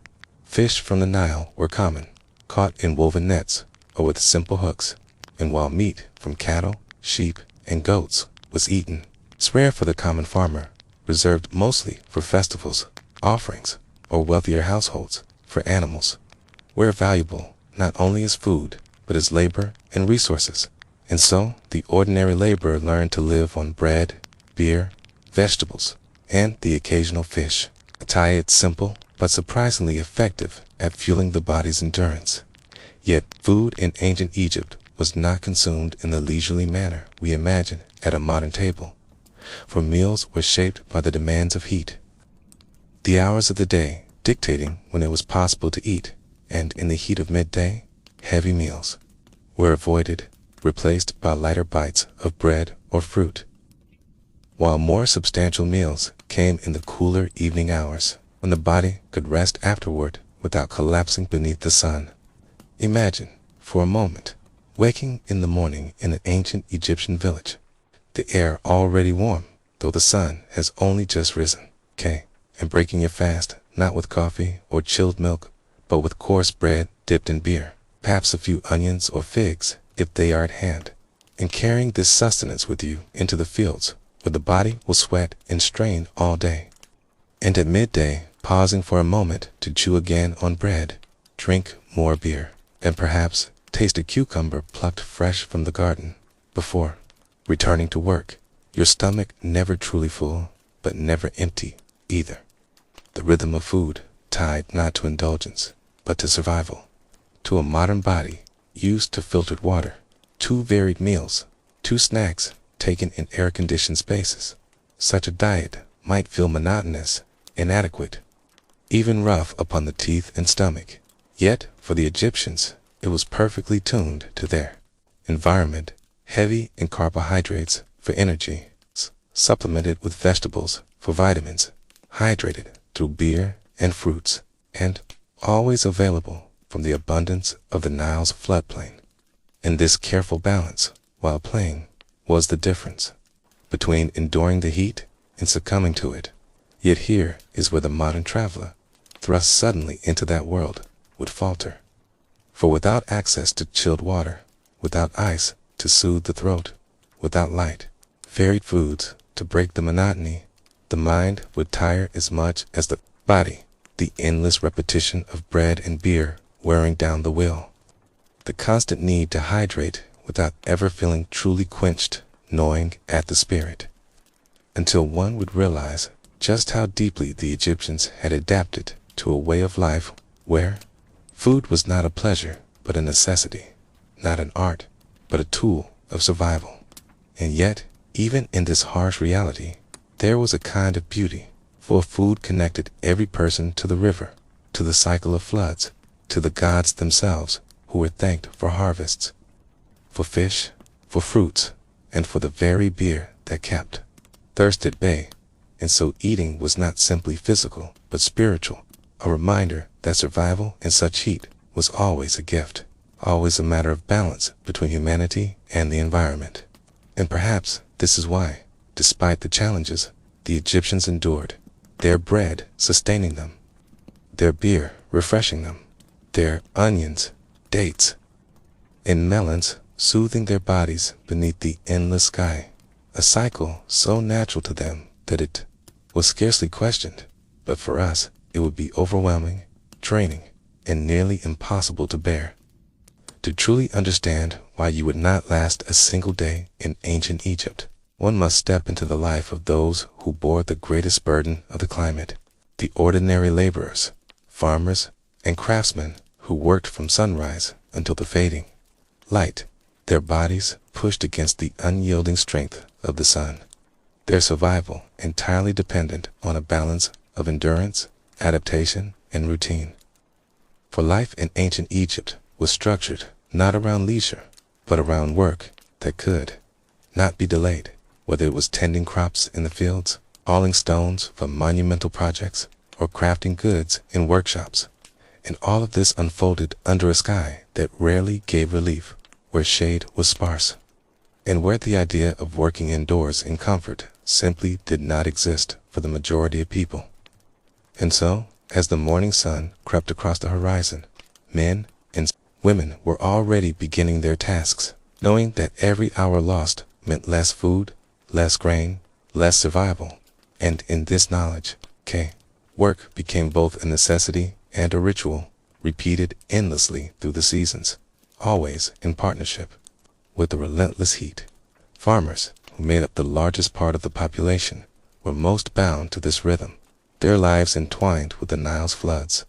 Fish from the Nile were common, caught in woven nets or with simple hooks, and while meat from cattle, sheep, and goats was eaten, it's rare for the common farmer, reserved mostly for festivals, offerings, or wealthier households, for animals were valuable not only as food, but as labor and resources. And so the ordinary laborer learned to live on bread, beer, vegetables, and the occasional fish, a diet simple but surprisingly effective at fueling the body's endurance. Yet food in ancient Egypt was not consumed in the leisurely manner we imagine at a modern table, for meals were shaped by the demands of heat, the hours of the day dictating when it was possible to eat, and in the heat of midday, heavy meals were avoided, replaced by lighter bites of bread or fruit, while more substantial meals came in the cooler evening hours, when the body could rest afterward without collapsing beneath the sun. Imagine, for a moment, waking in the morning in an ancient Egyptian village, the air already warm, though the sun has only just risen, and breaking your fast not with coffee or chilled milk, but with coarse bread dipped in beer, perhaps a few onions or figs if they are at hand, and carrying this sustenance with you into the fields, where the body will sweat and strain all day, and at midday pausing for a moment to chew again on bread, drink more beer, and perhaps taste a cucumber plucked fresh from the garden, before returning to work, your stomach never truly full, but never empty either. The rhythm of food tied not to indulgence, but to survival. To a modern body used to filtered water, 2 varied meals, 2 snacks taken in air-conditioned spaces, such a diet might feel monotonous, inadequate, even rough upon the teeth and stomach. Yet for the Egyptians, it was perfectly tuned to their environment, heavy in carbohydrates for energy, supplemented with vegetables for vitamins, hydrated through beer and fruits, and always available from the abundance of the Nile's floodplain. And this careful balance, while playing, was the difference between enduring the heat and succumbing to it. Yet here is where the modern traveler, thrust suddenly into that world, would falter. For without access to chilled water, without ice to soothe the throat, without light, varied foods to break the monotony, the mind would tire as much as the body, the endless repetition of bread and beer wearing down the will, the constant need to hydrate without ever feeling truly quenched, gnawing at the spirit, until one would realize just how deeply the Egyptians had adapted to a way of life where food was not a pleasure but a necessity, not an art but a tool of survival. And yet, even in this harsh reality, there was a kind of beauty, for food connected every person to the river, to the cycle of floods, to the gods themselves who were thanked for harvests, for fish, for fruits, and for the very beer that kept thirst at bay. And so eating was not simply physical, but spiritual, a reminder that survival in such heat was always a gift, always a matter of balance between humanity and the environment. And perhaps this is why, despite the challenges the Egyptians endured, their bread sustaining them, their beer refreshing them, their onions, dates, and melons soothing their bodies beneath the endless sky, a cycle so natural to them that it was scarcely questioned, but for us it would be overwhelming, draining, and nearly impossible to bear. To truly understand why you would not last a single day in ancient Egypt, one must step into the life of those who bore the greatest burden of the climate, the ordinary laborers, farmers, and craftsmen who worked from sunrise until the fading light, their bodies pushed against the unyielding strength of the sun, their survival entirely dependent on a balance of endurance, adaptation, and routine. For life in ancient Egypt was structured not around leisure, but around work that could not be delayed, whether it was tending crops in the fields, hauling stones for monumental projects, or crafting goods in workshops. And all of this unfolded under a sky that rarely gave relief, where shade was sparse, and where the idea of working indoors in comfort simply did not exist for the majority of people. And so, as the morning sun crept across the horizon, men and women were already beginning their tasks, knowing that every hour lost meant less food, less grain, less survival. And in this knowledge, work became both a necessity and a ritual, repeated endlessly through the seasons, always in partnership with the relentless heat. Farmers, who made up the largest part of the population, were most bound to this rhythm, their lives entwined with the Nile's floods.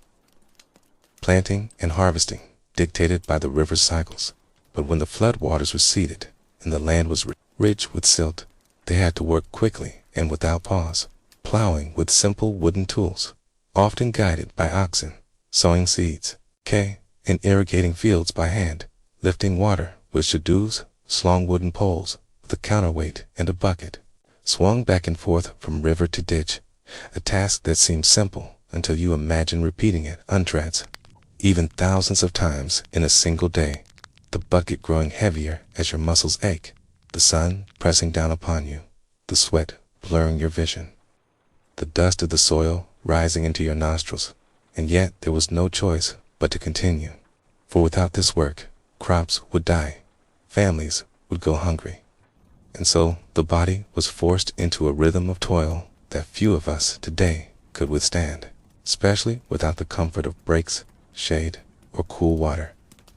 Planting and harvesting, dictated by the river's cycles. But when the flood waters receded and the land was rich with silt, they had to work quickly and without pause, plowing with simple wooden tools, often guided by oxen, sowing seeds, and irrigating fields by hand, lifting water with shadoos, long wooden poles with a counterweight and a bucket, swung back and forth from river to ditch, a task that seemed simple until you imagine repeating it hundreds, even thousands of times in a single day, the bucket growing heavier as your muscles ache, the sun pressing down upon you, the sweat blurring your vision, the dust of the soil rising into your nostrils. And yet there was no choice but to continue, for without this work, crops would die, families would go hungry. And so the body was forced into a rhythm of toil that few of us today could withstand, especially without the comfort of breaks, shade, or cool water.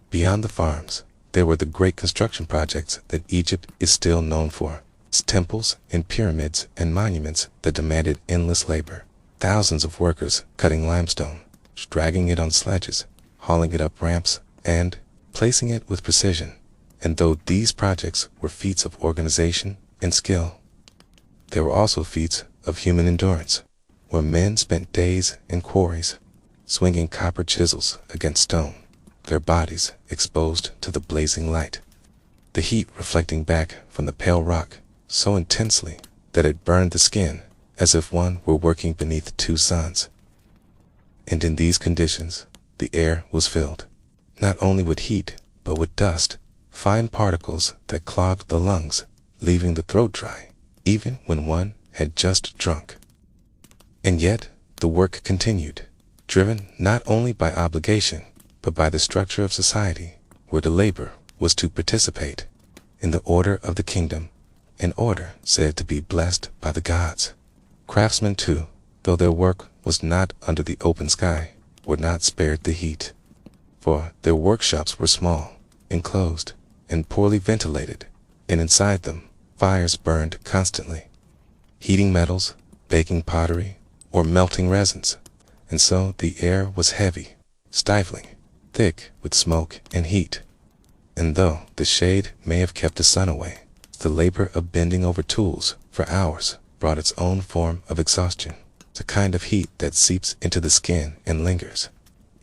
Beyond the farms, there were the great construction projects that Egypt is still known for, its temples and pyramids and monuments that demanded endless labor, thousands of workers cutting limestone, dragging it on sledges, hauling it up ramps, and placing it with precision. And though these projects were feats of organization and skill, there were also feats of human endurance, where men spent days in quarries, swinging copper chisels against stone, their bodies exposed to the blazing light, the heat reflecting back from the pale rock so intensely that it burned the skin as if one were working beneath two suns. And in these conditions, the air was filled, not only with heat, but with dust, fine particles that clogged the lungs, leaving the throat dry, even when one had just drunk. And yet, the work continued, driven not only by obligation, but by the structure of society, where the labor was to participate in the order of the kingdom, an order said to be blessed by the gods. Craftsmen too, though their work was not under the open sky, were not spared the heat, for their workshops were small, enclosed, and poorly ventilated, and inside them fires burned constantly, heating metals, baking pottery, or melting resins, and so the air was heavy, stifling, thick with smoke and heat. And though the shade may have kept the sun away, the labor of bending over tools for hours brought its own form of exhaustion, the kind of heat that seeps into the skin and lingers,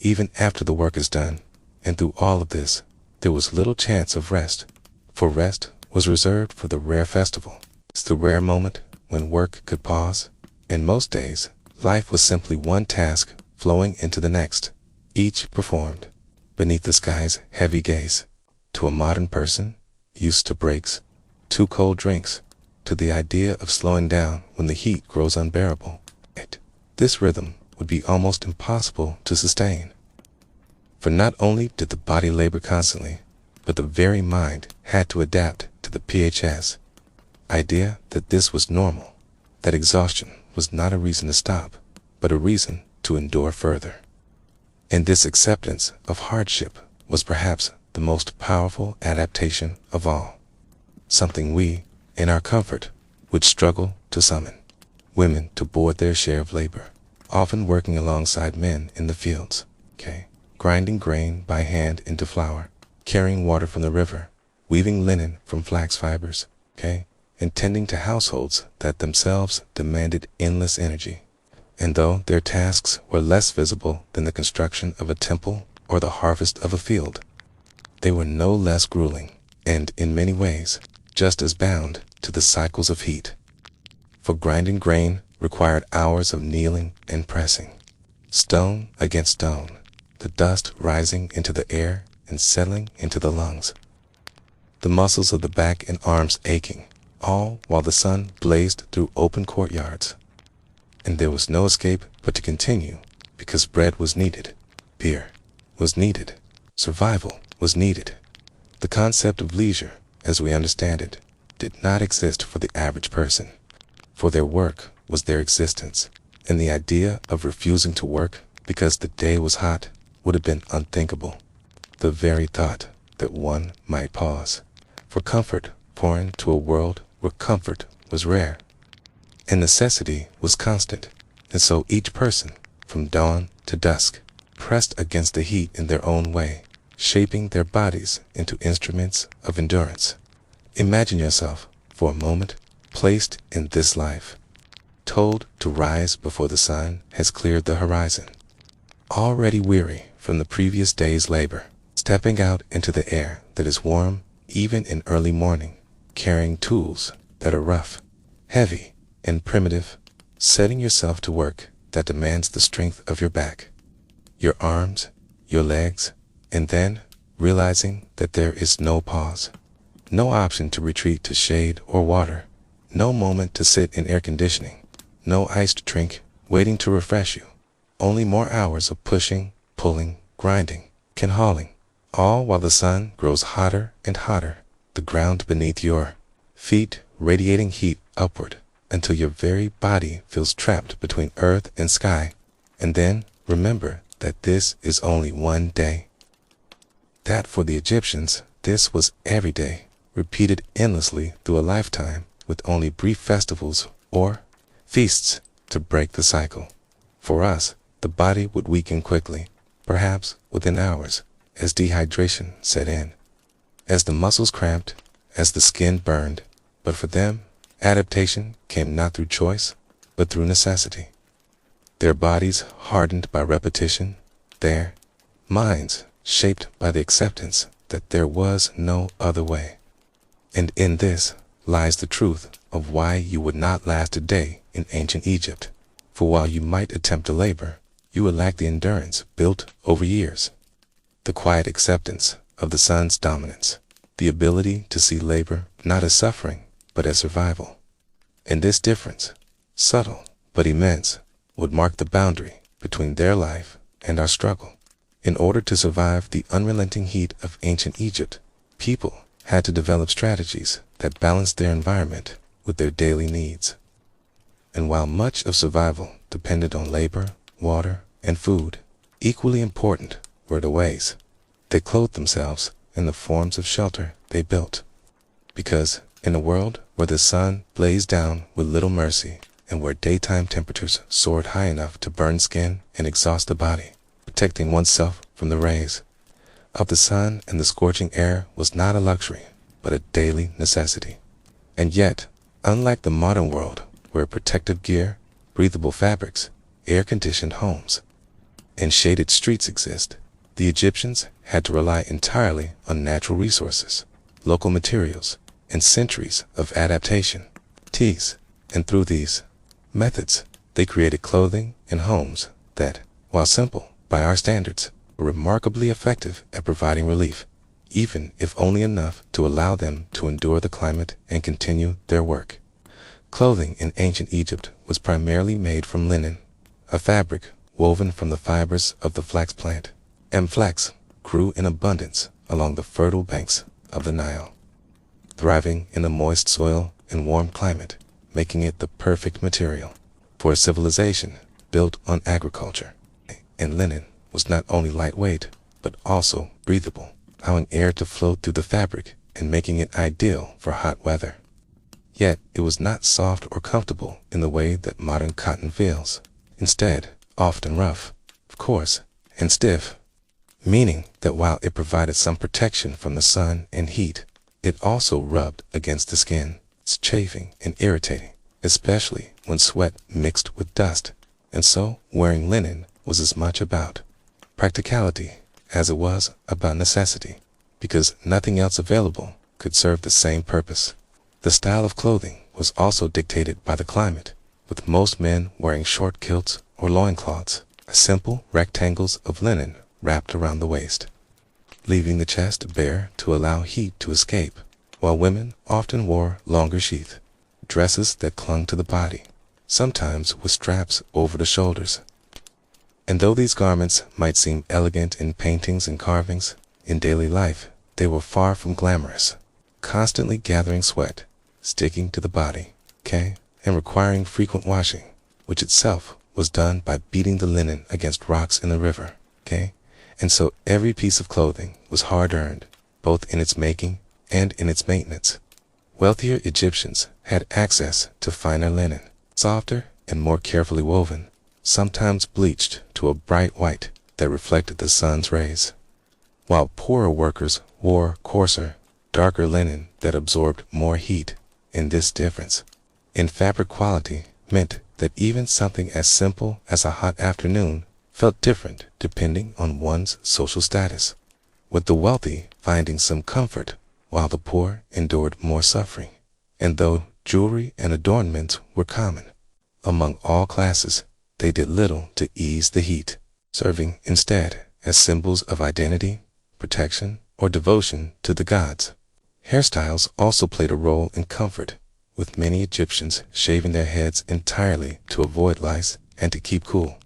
even after the work is done. And through all of this, there was little chance of rest, for rest was reserved for the rare festival. It's the rare moment when work could pause, and most days, life was simply one task flowing into the next, each performed beneath the sky's heavy gaze. To a modern person, used to breaks, too cold drinks, to the idea of slowing down when the heat grows unbearable, this rhythm would be almost impossible to sustain. For not only did the body labor constantly, but the very mind had to adapt to the PHS idea that this was normal, that exhaustion was not a reason to stop, but a reason to endure further. And this acceptance of hardship was perhaps the most powerful adaptation of all, something we, in our comfort, would struggle to summon. Women to board their share of labor, often working alongside men in the fields, grinding grain by hand into flour, carrying water from the river, weaving linen from flax fibers, and tending to households that themselves demanded endless energy. And though their tasks were less visible than the construction of a temple or the harvest of a field, they were no less grueling, and in many ways, just as bound to the cycles of heat. For grinding grain required hours of kneeling and pressing, stone against stone, the dust rising into the air and settling into the lungs, the muscles of the back and arms aching, all while the sun blazed through open courtyards. And there was no escape but to continue, because bread was needed, beer was needed, survival was needed. The concept of leisure, as we understand it, did not exist for the average person, for their work was their existence, and the idea of refusing to work because the day was hot would have been unthinkable. The very thought that one might pause for comfort foreign to a world where comfort was rare, and necessity was constant, and so each person, from dawn to dusk, pressed against the heat in their own way, shaping their bodies into instruments of endurance. Imagine yourself, for a moment, placed in this life, told to rise before the sun has cleared the horizon, already weary from the previous day's labor, stepping out into the air that is warm even in early morning, carrying tools that are rough, heavy, and primitive, setting yourself to work that demands the strength of your back, your arms, your legs, and then realizing that there is no pause, no option to retreat to shade or water, no moment to sit in air conditioning, no iced drink waiting to refresh you, only more hours of pushing, pulling, grinding, and hauling, all while the sun grows hotter and hotter, the ground beneath your feet radiating heat upward until your very body feels trapped between earth and sky. And then remember that this is only one day. That for the Egyptians, this was every day, repeated endlessly through a lifetime, with only brief festivals or feasts to break the cycle. For us, the body would weaken quickly, perhaps within hours, as dehydration set in, as the muscles cramped, as the skin burned. But for them, adaptation came not through choice, but through necessity. Their bodies hardened by repetition, their minds shaped by the acceptance that there was no other way. And in this lies the truth of why you would not last a day in ancient Egypt. For while you might attempt to labor, you would lack the endurance built over years, the quiet acceptance of the sun's dominance, the ability to see labor not as suffering, but as survival. And this difference, subtle but immense, would mark the boundary between their life and our struggle. In order to survive the unrelenting heat of ancient Egypt, people had to develop strategies that balanced their environment with their daily needs. And while much of survival depended on labor, water, and food, equally important were the ways they clothed themselves and the forms of shelter they built. Because in a world where the sun blazed down with little mercy, and where daytime temperatures soared high enough to burn skin and exhaust the body. Protecting oneself from the rays of the sun and the scorching air was not a luxury, but a daily necessity. And yet, unlike the modern world, where protective gear, breathable fabrics, air-conditioned homes, and shaded streets exist, the Egyptians had to rely entirely on natural resources, local materials, and centuries of adaptation. And through these methods, they created clothing and homes that, while simple by our standards, were remarkably effective at providing relief, even if only enough to allow them to endure the climate and continue their work. Clothing in ancient Egypt was primarily made from linen, a fabric woven from the fibers of the flax plant, and flax grew in abundance along the fertile banks of the Nile, thriving in a moist soil and warm climate, making it the perfect material for a civilization built on agriculture. And linen was not only lightweight, but also breathable, allowing air to flow through the fabric and making it ideal for hot weather. Yet it was not soft or comfortable in the way that modern cotton feels. Instead, often rough, of course, and stiff, meaning that while it provided some protection from the sun and heat, it also rubbed against the skin, chafing and irritating, especially when sweat mixed with dust. And so, wearing linen was as much about practicality as it was about necessity, because nothing else available could serve the same purpose. The style of clothing was also dictated by the climate, with most men wearing short kilts or loincloths, simple rectangles of linen wrapped around the waist, leaving the chest bare to allow heat to escape, while women often wore longer sheath dresses that clung to the body, sometimes with straps over the shoulders. And though these garments might seem elegant in paintings and carvings, in daily life they were far from glamorous, constantly gathering sweat, sticking to the body, and requiring frequent washing, which itself was done by beating the linen against rocks in the river, And so every piece of clothing was hard-earned, both in its making and in its maintenance. Wealthier Egyptians had access to finer linen, softer and more carefully woven, sometimes bleached to a bright white that reflected the sun's rays, while poorer workers wore coarser, darker linen that absorbed more heat. And this difference in fabric quality meant that even something as simple as a hot afternoon felt different depending on one's social status, with the wealthy finding some comfort while the poor endured more suffering. And though jewelry and adornments were common among all classes, they did little to ease the heat, serving instead as symbols of identity, protection, or devotion to the gods. Hairstyles also played a role in comfort, with many Egyptians shaving their heads entirely to avoid lice and to keep cool.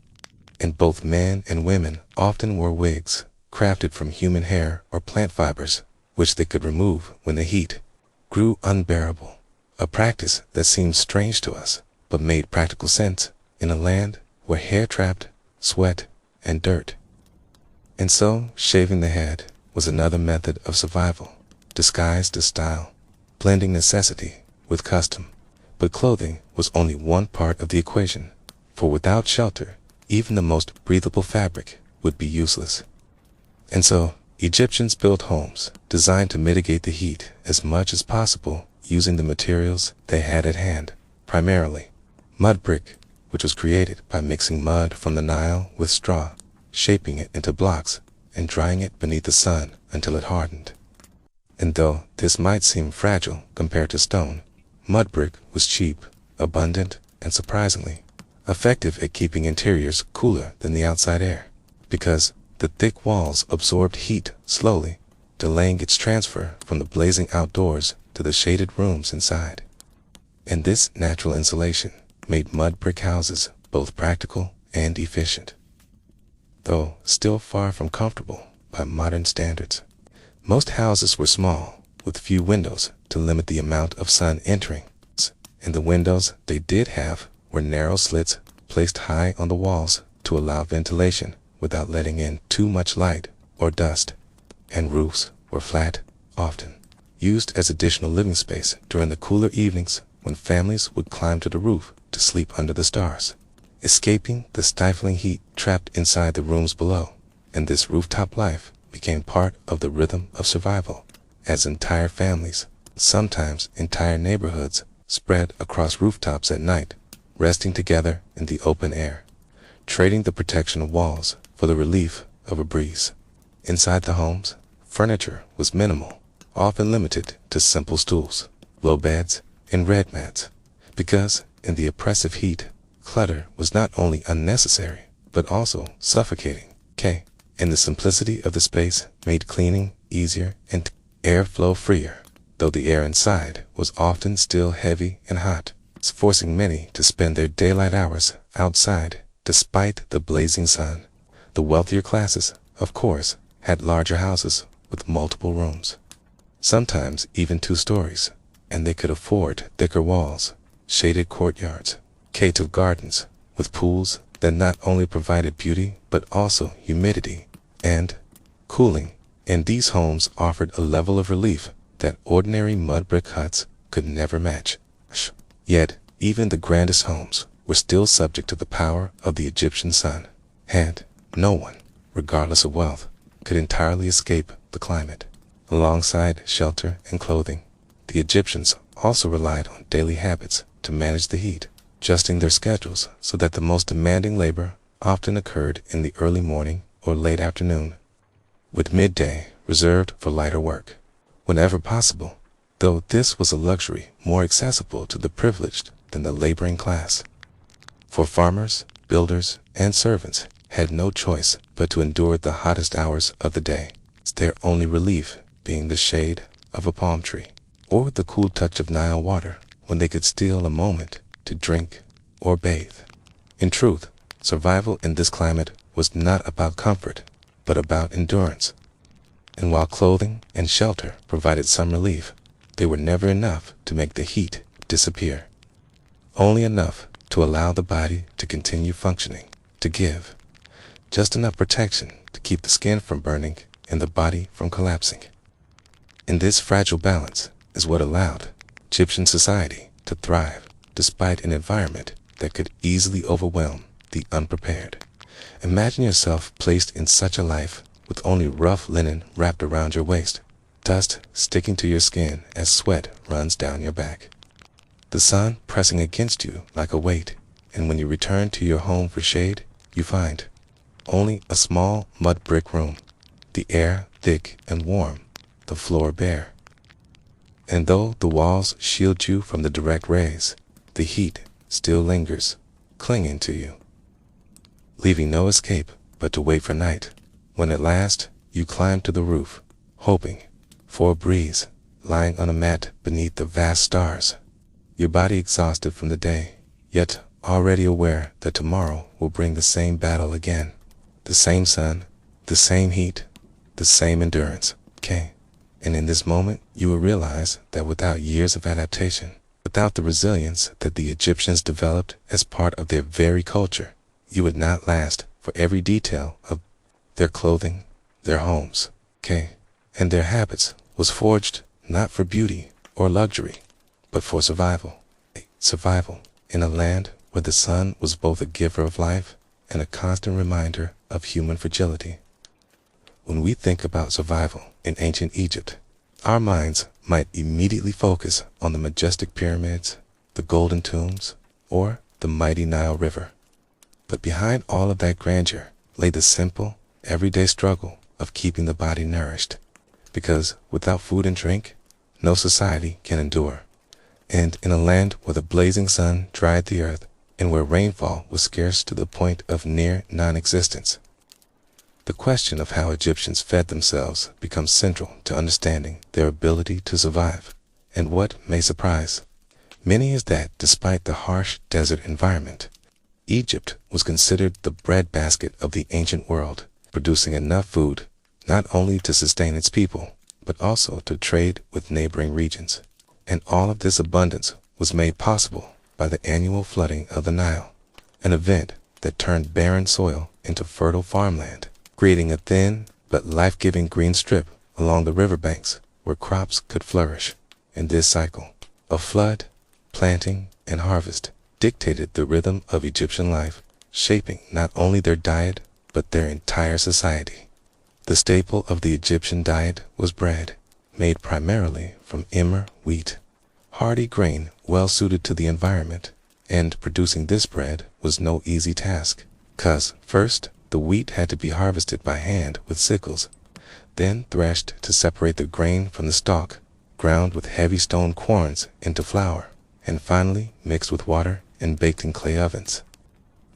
And both men and women often wore wigs, crafted from human hair or plant fibers, which they could remove when the heat grew unbearable, a practice that seems strange to us, but made practical sense in a land where hair trapped sweat and dirt. And so, shaving the head was another method of survival, disguised as style, blending necessity with custom. But clothing was only one part of the equation, for without shelter, even the most breathable fabric would be useless. And so, Egyptians built homes designed to mitigate the heat as much as possible using the materials they had at hand, primarily mud brick, which was created by mixing mud from the Nile with straw, shaping it into blocks, and drying it beneath the sun until it hardened. And though this might seem fragile compared to stone, mud brick was cheap, abundant, and surprisingly effective at keeping interiors cooler than the outside air, because the thick walls absorbed heat slowly, delaying its transfer from the blazing outdoors to the shaded rooms inside. And this natural insulation made mud brick houses both practical and efficient, though still far from comfortable by modern standards. Most houses were small, with few windows to limit the amount of sun entering, and the windows they did have were narrow slits placed high on the walls to allow ventilation without letting in too much light or dust. And roofs were flat, often used as additional living space during the cooler evenings when families would climb to the roof to sleep under the stars, escaping the stifling heat trapped inside the rooms below. And this rooftop life became part of the rhythm of survival, as entire families, sometimes entire neighborhoods, spread across rooftops at night, resting together in the open air, trading the protection of walls for the relief of a breeze. Inside the homes, furniture was minimal, often limited to simple stools, low beds, and red mats, because in the oppressive heat, clutter was not only unnecessary, but also suffocating. And the simplicity of the space made cleaning easier and airflow freer, though the air inside was often still heavy and hot, forcing many to spend their daylight hours outside despite the blazing sun. The wealthier classes, of course, had larger houses with multiple rooms, sometimes even 2 stories, and they could afford thicker walls, shaded courtyards, cative gardens, with pools that not only provided beauty but also humidity and cooling. And these homes offered a level of relief that ordinary mud brick huts could never match. Yet, even the grandest homes were still subject to the power of the Egyptian sun, and no one, regardless of wealth, could entirely escape the climate. Alongside shelter and clothing, the Egyptians also relied on daily habits to manage the heat, adjusting their schedules so that the most demanding labor often occurred in the early morning or late afternoon, with midday reserved for lighter work, whenever possible, though this was a luxury more accessible to the privileged than the laboring class. For farmers, builders, and servants had no choice but to endure the hottest hours of the day, their only relief being the shade of a palm tree, or the cool touch of Nile water when they could steal a moment to drink or bathe. In truth, survival in this climate was not about comfort, but about endurance. And while clothing and shelter provided some relief, they were never enough to make the heat disappear. Only enough to allow the body to continue functioning, to give just enough protection to keep the skin from burning and the body from collapsing. And this fragile balance is what allowed Egyptian society to thrive despite an environment that could easily overwhelm the unprepared. Imagine yourself placed in such a life with only rough linen wrapped around your waist, dust sticking to your skin as sweat runs down your back, the sun pressing against you like a weight, and when you return to your home for shade, you find only a small mud brick room, the air thick and warm, the floor bare. And though the walls shield you from the direct rays, the heat still lingers, clinging to you, leaving no escape but to wait for night, when at last you climb to the roof, hoping for a breeze, lying on a mat beneath the vast stars, your body exhausted from the day, yet already aware that tomorrow will bring the same battle again, the same sun, the same heat, the same endurance. And in this moment, you will realize that without years of adaptation, without the resilience that the Egyptians developed as part of their very culture, you would not last for every detail of their clothing, their homes, and their habits was forged not for beauty or luxury, but for survival. Survival in a land where the sun was both a giver of life and a constant reminder of human fragility. When we think about survival in ancient Egypt, our minds might immediately focus on the majestic pyramids, the golden tombs, or the mighty Nile River. But behind all of that grandeur lay the simple, everyday struggle of keeping the body nourished. Because without food and drink, no society can endure. And in a land where the blazing sun dried the earth, and where rainfall was scarce to the point of near non-existence, the question of how Egyptians fed themselves becomes central to understanding their ability to survive. And what may surprise many is that despite the harsh desert environment, Egypt was considered the breadbasket of the ancient world, producing enough food not only to sustain its people, but also to trade with neighboring regions. And all of this abundance was made possible by the annual flooding of the Nile, an event that turned barren soil into fertile farmland, creating a thin but life-giving green strip along the riverbanks where crops could flourish. In this cycle of flood, planting, and harvest, dictated the rhythm of Egyptian life, shaping not only their diet, but their entire society. The staple of the Egyptian diet was bread, made primarily from emmer wheat, hardy grain well suited to the environment, and producing this bread was no easy task, 'cause first the wheat had to be harvested by hand with sickles, then threshed to separate the grain from the stalk, ground with heavy stone querns into flour, and finally mixed with water and baked in clay ovens.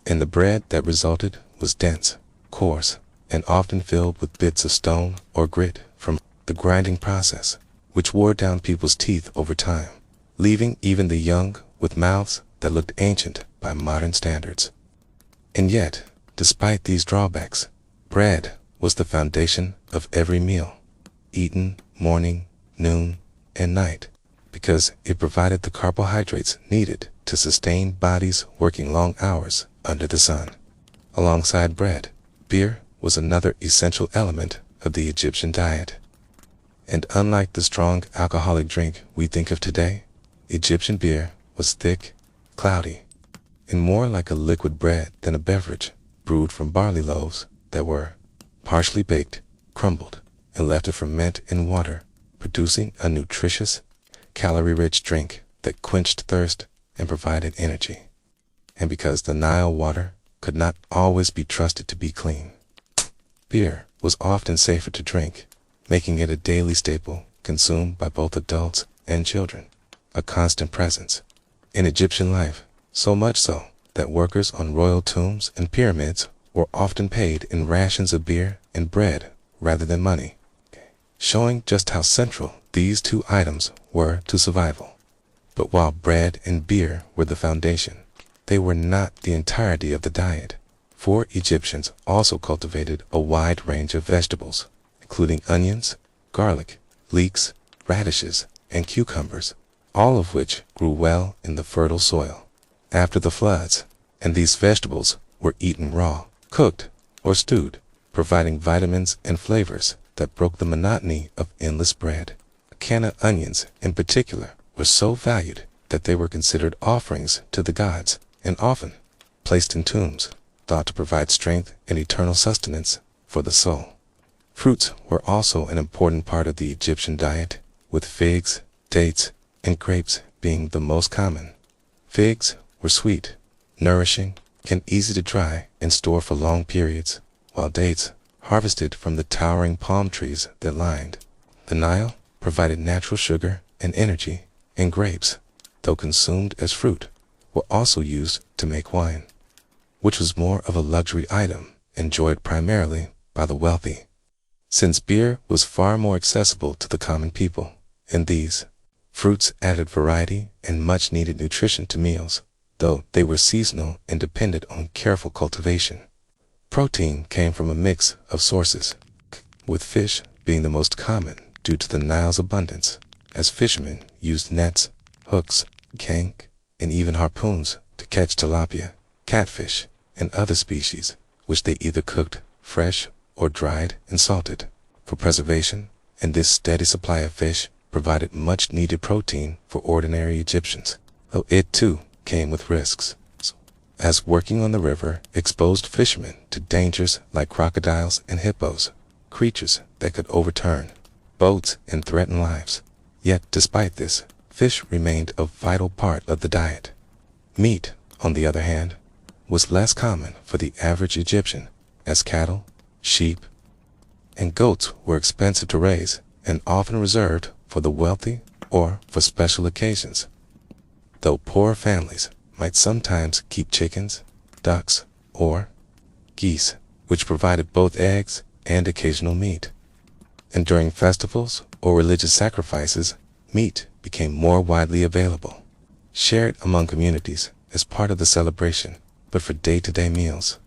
And the bread that resulted was dense, coarse, and often filled with bits of stone or grit from the grinding process, which wore down people's teeth over time, leaving even the young with mouths that looked ancient by modern standards. And yet, despite these drawbacks, bread was the foundation of every meal, eaten morning, noon, and night, because it provided the carbohydrates needed to sustain bodies working long hours under the sun. Alongside bread, beer was another essential element of the Egyptian diet. And unlike the strong alcoholic drink we think of today, Egyptian beer was thick, cloudy, and more like a liquid bread than a beverage, brewed from barley loaves that were partially baked, crumbled, and left to ferment in water, producing a nutritious, calorie-rich drink that quenched thirst and provided energy. And because the Nile water could not always be trusted to be clean, beer was often safer to drink, making it a daily staple consumed by both adults and children, a constant presence in Egyptian life, so much so that workers on royal tombs and pyramids were often paid in rations of beer and bread rather than money, showing just how central these two items were to survival. But while bread and beer were the foundation, they were not the entirety of the diet, for Egyptians also cultivated a wide range of vegetables, including onions, garlic, leeks, radishes, and cucumbers, all of which grew well in the fertile soil after the floods, and these vegetables were eaten raw, cooked, or stewed, providing vitamins and flavors that broke the monotony of endless bread. Canna onions, in particular, were so valued that they were considered offerings to the gods, and often placed in tombs, thought to provide strength and eternal sustenance for the soul. Fruits were also an important part of the Egyptian diet, with figs, dates, and grapes being the most common. Figs were sweet, nourishing, and easy to dry and store for long periods, while dates, harvested from the towering palm trees that lined the Nile, provided natural sugar and energy, and grapes, though consumed as fruit, were also used to make wine, which was more of a luxury item enjoyed primarily by the wealthy, since beer was far more accessible to the common people, and these fruits added variety and much-needed nutrition to meals, though they were seasonal and depended on careful cultivation. Protein came from a mix of sources, with fish being the most common due to the Nile's abundance, as fishermen used nets, hooks, kank, and even harpoons to catch tilapia, catfish, and other species, which they either cooked fresh or dried and salted for preservation, and this steady supply of fish provided much-needed protein for ordinary Egyptians, though it too came with risks, as working on the river exposed fishermen to dangers like crocodiles and hippos, creatures that could overturn boats and threaten lives. Yet despite this, fish remained a vital part of the diet. Meat, on the other hand, was less common for the average Egyptian, as cattle, sheep, and goats were expensive to raise and often reserved for the wealthy or for special occasions, though poor families might sometimes keep chickens, ducks, or geese, which provided both eggs and occasional meat. And during festivals or religious sacrifices, meat became more widely available, shared among communities as part of the celebration, but for day-to-day meals.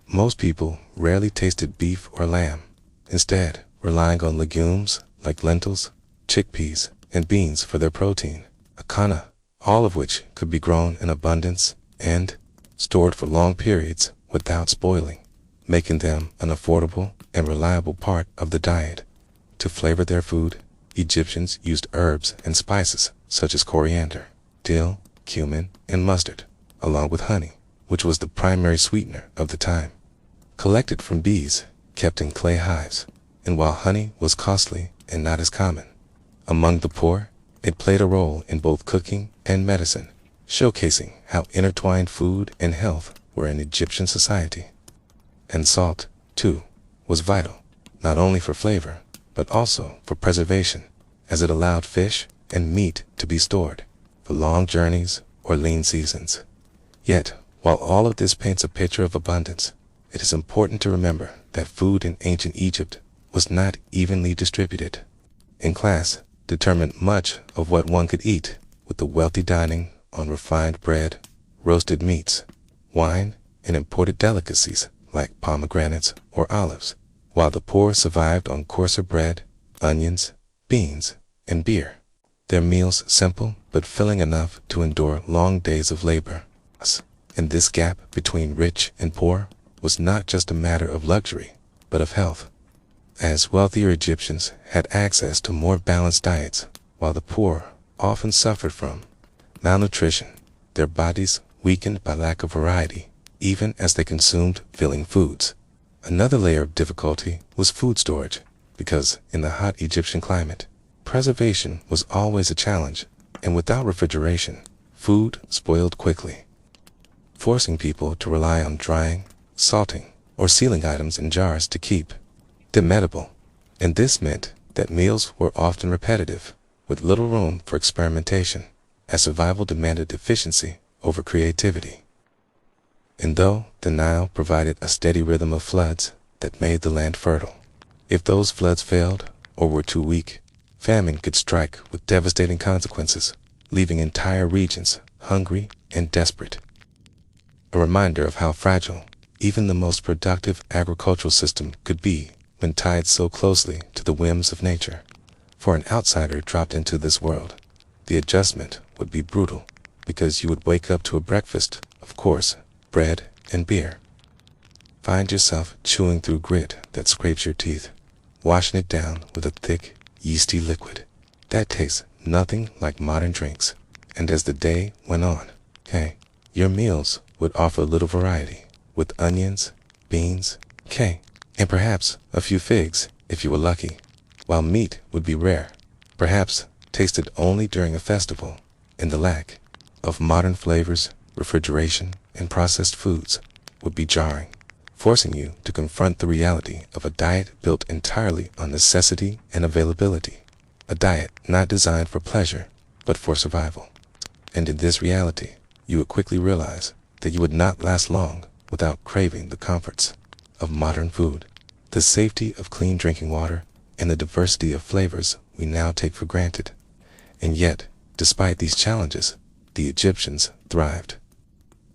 Most people rarely tasted beef or lamb, instead relying on legumes like lentils, chickpeas, and beans for their protein, akana, all of which could be grown in abundance and stored for long periods without spoiling, making them an affordable and reliable part of the diet. To flavor their food, Egyptians used herbs and spices such as coriander, dill, cumin and mustard, along with honey, which was the primary sweetener of the time, collected from bees kept in clay hives. And while honey was costly and not as common among the poor, it played a role in both cooking and medicine, showcasing how intertwined food and health were in Egyptian society. And salt, too, was vital, not only for flavor, but also for preservation, as it allowed fish and meat to be stored for long journeys or lean seasons. Yet, while all of this paints a picture of abundance, it is important to remember that food in ancient Egypt was not evenly distributed, and class determined much of what one could eat, with the wealthy dining on refined bread, roasted meats, wine, and imported delicacies like pomegranates or olives, while the poor survived on coarser bread, onions, beans, and beer. Their meals simple but filling enough to endure long days of labor. And this gap between rich and poor was not just a matter of luxury, but of health, as wealthier Egyptians had access to more balanced diets, while the poor often suffered from malnutrition, their bodies weakened by lack of variety, even as they consumed filling foods. Another layer of difficulty was food storage, because in the hot Egyptian climate, preservation was always a challenge, and without refrigeration, food spoiled quickly, forcing people to rely on drying, salting, or sealing items in jars to keep them edible. And this meant that meals were often repetitive, with little room for experimentation, as survival demanded efficiency over creativity. And though the Nile provided a steady rhythm of floods that made the land fertile, if those floods failed or were too weak, famine could strike with devastating consequences, leaving entire regions hungry and desperate. A reminder of how fragile even the most productive agricultural system could be when tied so closely to the whims of nature. For an outsider dropped into this world, the adjustment would be brutal, because you would wake up to a breakfast of coarse bread and beer. Find yourself chewing through grit that scrapes your teeth, washing it down with a thick, yeasty liquid that tastes nothing like modern drinks. And as the day went on, your meals would offer little variety, with onions, beans, and perhaps a few figs if you were lucky, while meat would be rare, perhaps tasted only during a festival, and the lack of modern flavors, refrigeration, and processed foods would be jarring, forcing you to confront the reality of a diet built entirely on necessity and availability, a diet not designed for pleasure, but for survival. And in this reality, you would quickly realize that you would not last long without craving the comforts of modern food, the safety of clean drinking water, and the diversity of flavors we now take for granted. And yet, despite these challenges, the Egyptians thrived,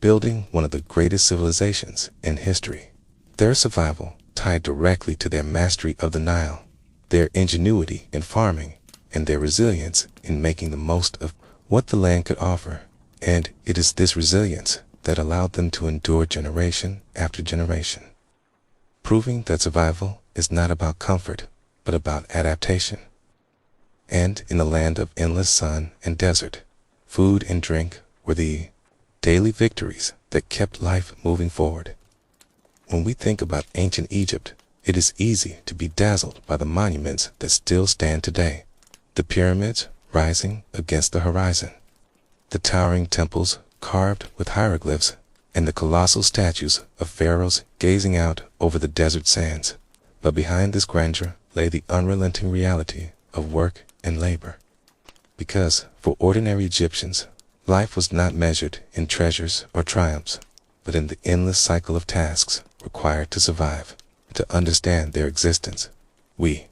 building one of the greatest civilizations in history. Their survival tied directly to their mastery of the Nile, their ingenuity in farming, and their resilience in making the most of what the land could offer. And it is this resilience that allowed them to endure generation after generation, proving that survival is not about comfort, but about adaptation. And in a land of endless sun and desert, food and drink were the daily victories that kept life moving forward. When we think about ancient Egypt, it is easy to be dazzled by the monuments that still stand today, the pyramids rising against the horizon, the towering temples carved with hieroglyphs, and the colossal statues of pharaohs gazing out over the desert sands. But behind this grandeur lay the unrelenting reality of work and labor. Because for ordinary Egyptians, life was not measured in treasures or triumphs, but in the endless cycle of tasks required to survive. To understand their existence, we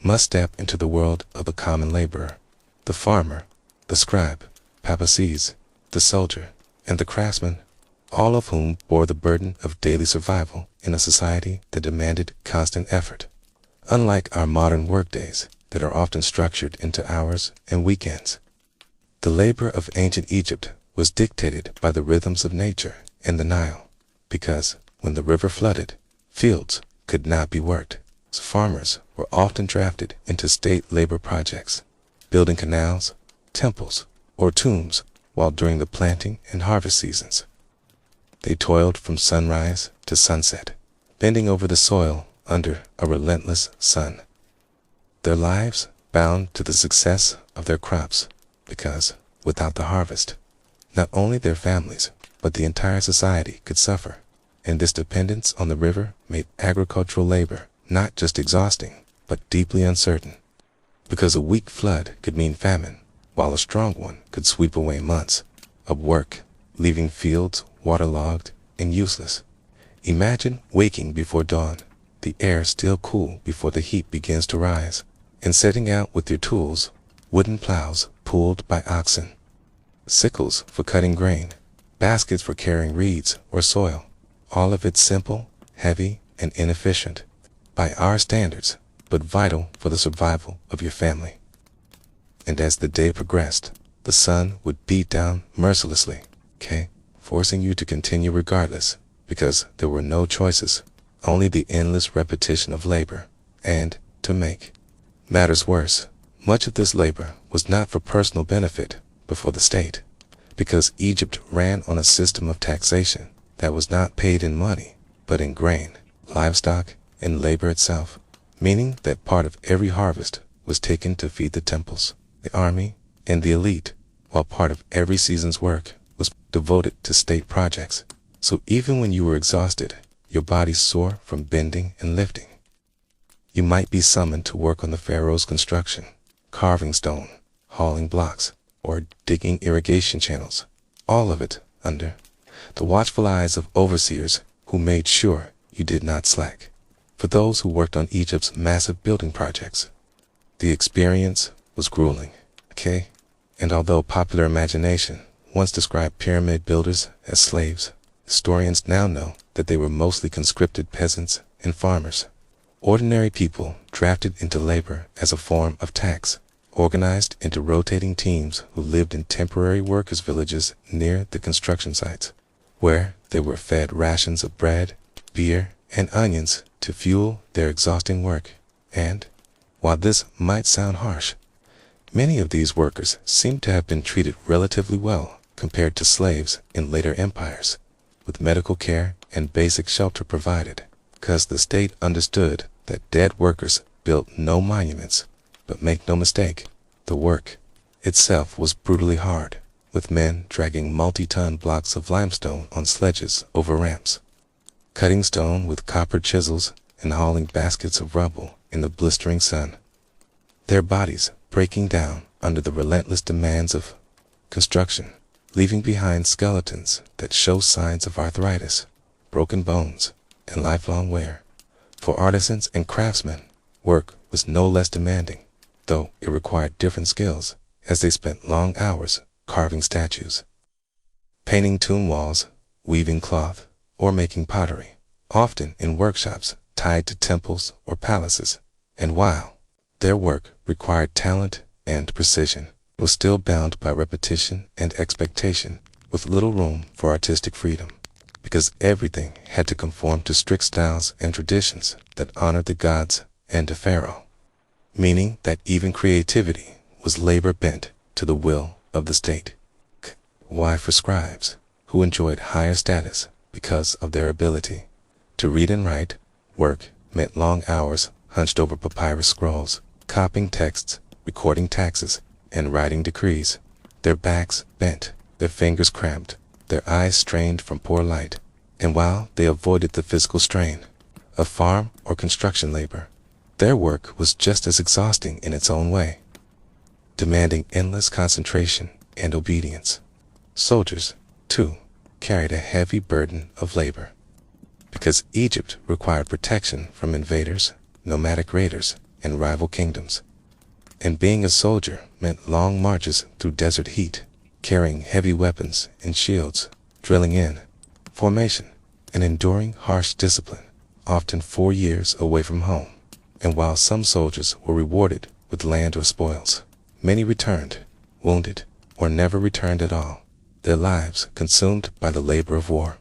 must step into the world of the common laborer, the farmer, the scribe, Papacies, the soldier, and the craftsman, all of whom bore the burden of daily survival in a society that demanded constant effort. Unlike our modern workdays that are often structured into hours and weekends, the labor of ancient Egypt was dictated by the rhythms of nature and the Nile, because when the river flooded, fields could not be worked. So farmers were often drafted into state labor projects, building canals, temples, or tombs, while during the planting and harvest seasons, they toiled from sunrise to sunset, bending over the soil under a relentless sun. Their lives bound to the success of their crops, because without the harvest, not only their families, but the entire society could suffer, and this dependence on the river made agricultural labor not just exhausting, but deeply uncertain, because a weak flood could mean famine, while a strong one could sweep away months of work, leaving fields waterlogged and useless. Imagine waking before dawn, the air still cool before the heat begins to rise, and setting out with your tools, wooden plows pulled by oxen, sickles for cutting grain, baskets for carrying reeds or soil, all of it simple, heavy, and inefficient by our standards, but vital for the survival of your family. And as the day progressed, the sun would beat down mercilessly, forcing you to continue regardless, because there were no choices, only the endless repetition of labor. And, to make matters worse, much of this labor was not for personal benefit, but for the state, because Egypt ran on a system of taxation that was not paid in money, but in grain, livestock, and labor itself, meaning that part of every harvest was taken to feed the temples, the army, and the elite, while part of every season's work was devoted to state projects. So even when you were exhausted, your body sore from bending and lifting, you might be summoned to work on the pharaoh's construction, carving stone, hauling blocks, or digging irrigation channels, all of it under the watchful eyes of overseers who made sure you did not slack. For those who worked on Egypt's massive building projects, the experience was grueling, And although popular imagination once described pyramid builders as slaves, historians now know that they were mostly conscripted peasants and farmers, ordinary people drafted into labor as a form of tax, organized into rotating teams who lived in temporary workers' villages near the construction sites, where they were fed rations of bread, beer, and onions to fuel their exhausting work. And, while this might sound harsh, many of these workers seem to have been treated relatively well compared to slaves in later empires, with medical care and basic shelter provided, because the state understood that dead workers built no monuments. But make no mistake, the work itself was brutally hard, with men dragging multi-ton blocks of limestone on sledges over ramps, cutting stone with copper chisels, and hauling baskets of rubble in the blistering sun, their bodies breaking down under the relentless demands of construction, leaving behind skeletons that show signs of arthritis, broken bones, and lifelong wear. For artisans and craftsmen, work was no less demanding, though it required different skills, as they spent long hours carving statues, painting tomb walls, weaving cloth, or making pottery, often in workshops tied to temples or palaces. And while their work required talent and precision, it was still bound by repetition and expectation, with little room for artistic freedom, because everything had to conform to strict styles and traditions that honored the gods and the pharaoh, meaning that even creativity was labor bent to the will of the state. Why, for scribes, who enjoyed higher status because of their ability to read and write, work meant long hours hunched over papyrus scrolls, copying texts, recording taxes, and writing decrees, their backs bent, their fingers cramped, their eyes strained from poor light, and while they avoided the physical strain of farm or construction labor, their work was just as exhausting in its own way, demanding endless concentration and obedience. Soldiers, too, carried a heavy burden of labor, because Egypt required protection from invaders, nomadic raiders, and rival kingdoms. And being a soldier meant long marches through desert heat, carrying heavy weapons and shields, drilling in formation, and enduring harsh discipline, often 4 years away from home. And while some soldiers were rewarded with land or spoils, many returned, wounded, or never returned at all, their lives consumed by the labor of war.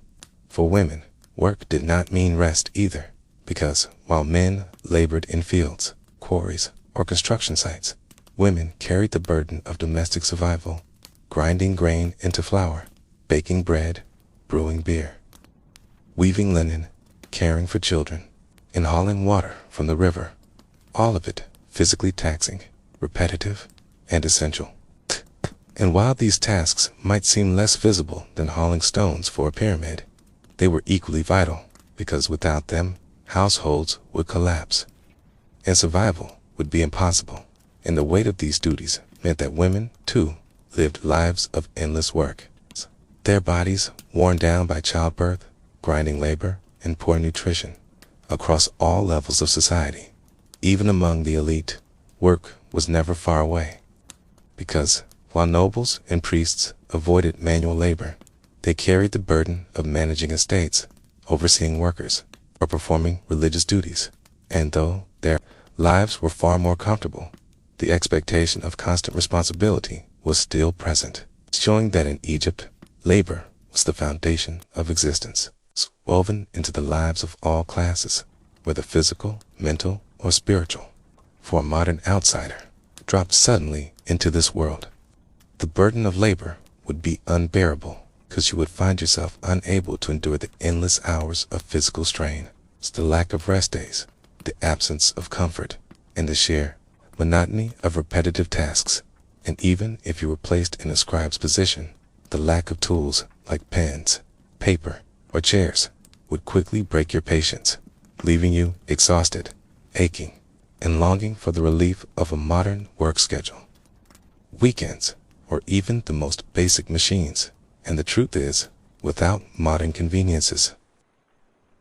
For women, work did not mean rest either, because while men labored in fields, quarries, or construction sites, women carried the burden of domestic survival, grinding grain into flour, baking bread, brewing beer, weaving linen, caring for children, and hauling water from the river. All of it physically taxing, repetitive, and essential. And while these tasks might seem less visible than hauling stones for a pyramid, they were equally vital, because without them, households would collapse, and survival would be impossible. And the weight of these duties meant that women, too, lived lives of endless work. Their bodies worn down by childbirth, grinding labor, and poor nutrition. Across all levels of society, even among the elite, work was never far away. Because while nobles and priests avoided manual labor, they carried the burden of managing estates, overseeing workers, or performing religious duties. And though their lives were far more comfortable, the expectation of constant responsibility was still present, showing that in Egypt, labor was the foundation of existence, woven into the lives of all classes, whether physical, mental, or spiritual. For a modern outsider dropped suddenly into this world, the burden of labor would be unbearable, because you would find yourself unable to endure the endless hours of physical strain, the lack of rest days, the absence of comfort, and the sheer monotony of repetitive tasks. And even if you were placed in a scribe's position, the lack of tools like pens, paper, or chairs would quickly break your patience, leaving you exhausted, aching, and longing for the relief of a modern work schedule, weekends, or even the most basic machines. And the truth is, without modern conveniences,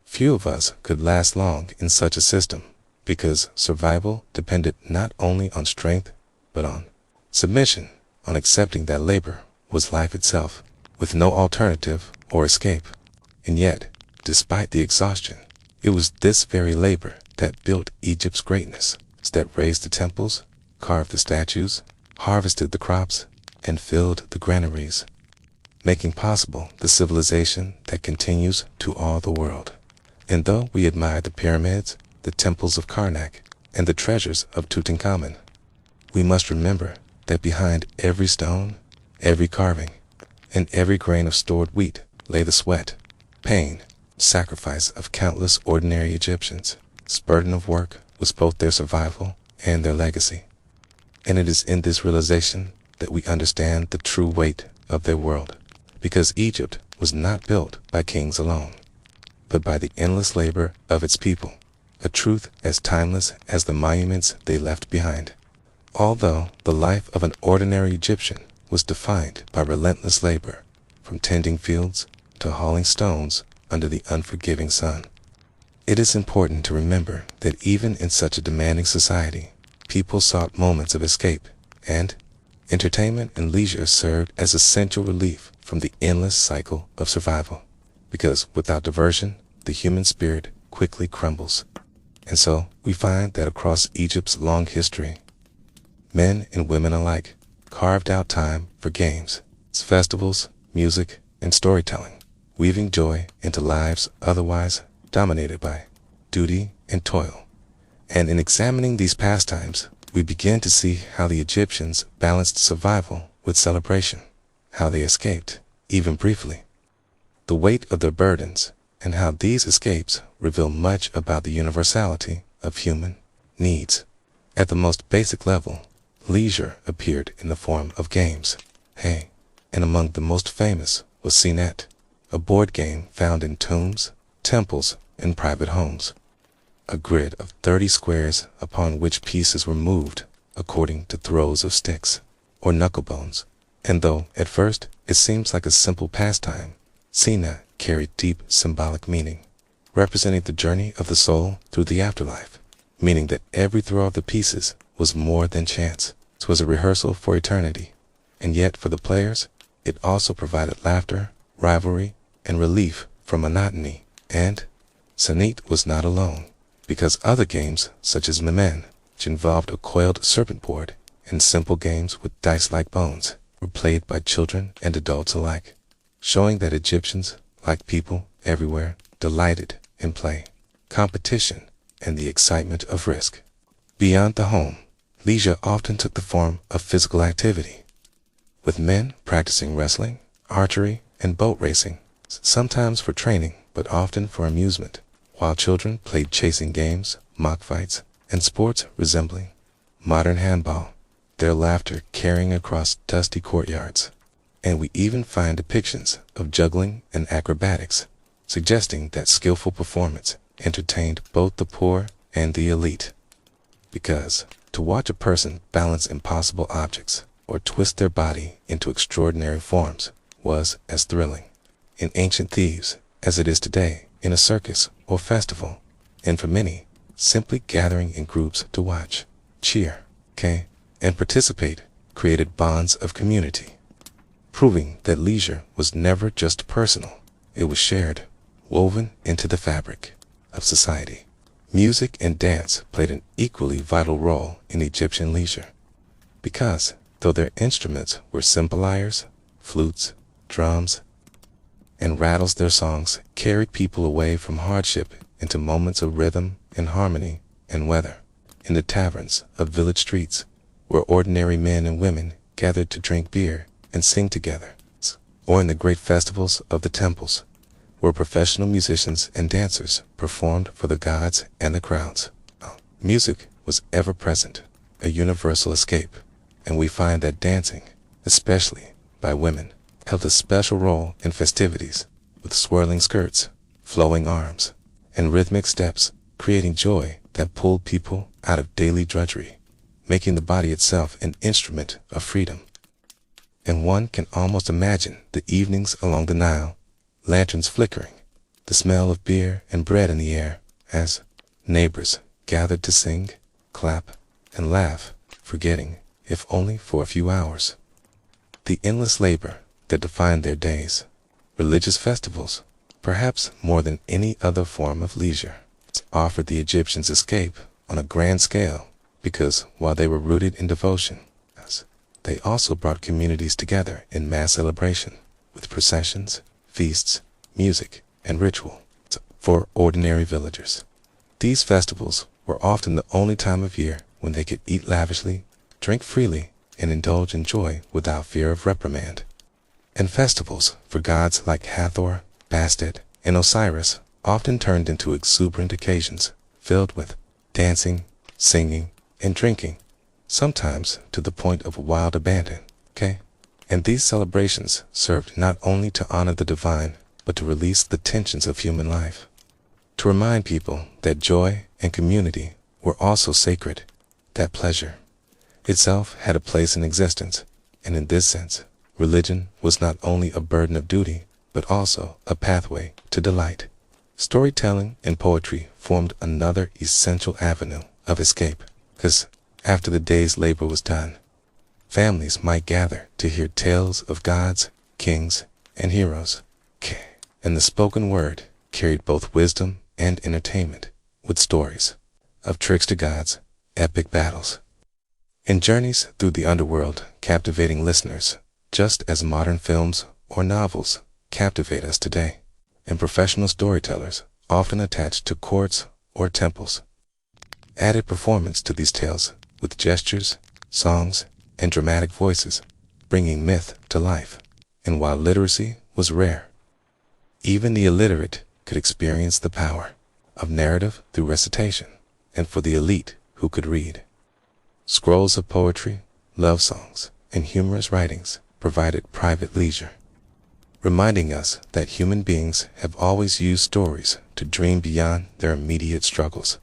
few of us could last long in such a system, because survival depended not only on strength, but on submission, on accepting that labor was life itself, with no alternative or escape. And yet, despite the exhaustion, it was this very labor that built Egypt's greatness, that raised the temples, carved the statues, harvested the crops, and filled the granaries, making possible the civilization that continues to awe the world. And though we admire the pyramids, the temples of Karnak, and the treasures of Tutankhamun, we must remember that behind every stone, every carving, and every grain of stored wheat lay the sweat, pain, sacrifice of countless ordinary Egyptians. This burden of work was both their survival and their legacy. And it is in this realization that we understand the true weight of their world, because Egypt was not built by kings alone, but by the endless labor of its people, a truth as timeless as the monuments they left behind. Although the life of an ordinary Egyptian was defined by relentless labor, from tending fields to hauling stones under the unforgiving sun, it is important to remember that even in such a demanding society, people sought moments of escape, and entertainment and leisure served as essential relief from the endless cycle of survival. Because without diversion, the human spirit quickly crumbles. And so we find that across Egypt's long history, men and women alike carved out time for games, festivals, music, and storytelling, weaving joy into lives otherwise dominated by duty and toil. And in examining these pastimes, we begin to see how the Egyptians balanced survival with celebration, how they escaped, even briefly, the weight of their burdens, and how these escapes reveal much about the universality of human needs. At the most basic level, leisure appeared in the form of games, and among the most famous was Senet, a board game found in tombs, temples, and private homes. A grid of 30 squares upon which pieces were moved according to throws of sticks or knucklebones. And though at first it seems like a simple pastime, Senet carried deep symbolic meaning, representing the journey of the soul through the afterlife, meaning that every throw of the pieces was more than chance. It was a rehearsal for eternity. And yet for the players, it also provided laughter, rivalry, and relief from monotony. And Senet was not alone, because other games such as Memen, which involved a coiled serpent board, and simple games with dice-like bones, were played by children and adults alike, showing that Egyptians, like people everywhere, delighted in play, competition, and the excitement of risk. Beyond the home, leisure often took the form of physical activity. with men practicing wrestling, archery, and boat racing, sometimes for training, but often for amusement, while children played chasing games, mock fights, and sports resembling modern handball, their laughter carrying across dusty courtyards. And we even find depictions of juggling and acrobatics, suggesting that skillful performance entertained both the poor and the elite. Because to watch a person balance impossible objects or twist their body into extraordinary forms was as thrilling in ancient Thebes as it is today in a circus or festival, and for many, simply gathering in groups to watch, cheer, and participate created bonds of community, proving that leisure was never just personal, it was shared, woven into the fabric of society. Music and dance played an equally vital role in Egyptian leisure, because though their instruments were simple lyres, flutes, drums, and rattles, their songs carried people away from hardship into moments of rhythm and harmony and weather. In the taverns of village streets, where ordinary men and women gathered to drink beer and sing together, or in the great festivals of the temples, where professional musicians and dancers performed for the gods and the crowds. Music was ever present, a universal escape, and we find that dancing, especially by women, held a special role in festivities, with swirling skirts, flowing arms, and rhythmic steps, creating joy that pulled people out of daily drudgery, making the body itself an instrument of freedom. And one can almost imagine the evenings along the Nile, lanterns flickering, the smell of beer and bread in the air, as neighbors gathered to sing, clap, and laugh, forgetting, if only for a few hours, the endless labor that defined their days. Religious festivals, perhaps more than any other form of leisure, offered the Egyptians escape on a grand scale, because while they were rooted in devotion, they also brought communities together in mass celebration, with processions, feasts, music, and ritual for ordinary villagers. These festivals were often the only time of year when they could eat lavishly, drink freely, and indulge in joy without fear of reprimand. And festivals for gods like Hathor, Bastet, and Osiris often turned into exuberant occasions filled with dancing, singing, and drinking, sometimes to the point of wild abandon. And these celebrations served not only to honor the divine, but to release the tensions of human life, to remind people that joy and community were also sacred, that pleasure itself had a place in existence, and in this sense, religion was not only a burden of duty, but also a pathway to delight. Storytelling and poetry formed another essential avenue of escape, because after the day's labor was done, families might gather to hear tales of gods, kings, and heroes, and the spoken word carried both wisdom and entertainment, with stories of trickster gods, epic battles, and journeys through the underworld, captivating listeners, just as modern films or novels captivate us today. And professional storytellers, often attached to courts or temples, added performance to these tales with gestures, songs, and dramatic voices, bringing myth to life. And while literacy was rare, even the illiterate could experience the power of narrative through recitation, and for the elite who could read, scrolls of poetry, love songs, and humorous writings provided private leisure, reminding us that human beings have always used stories to dream beyond their immediate struggles.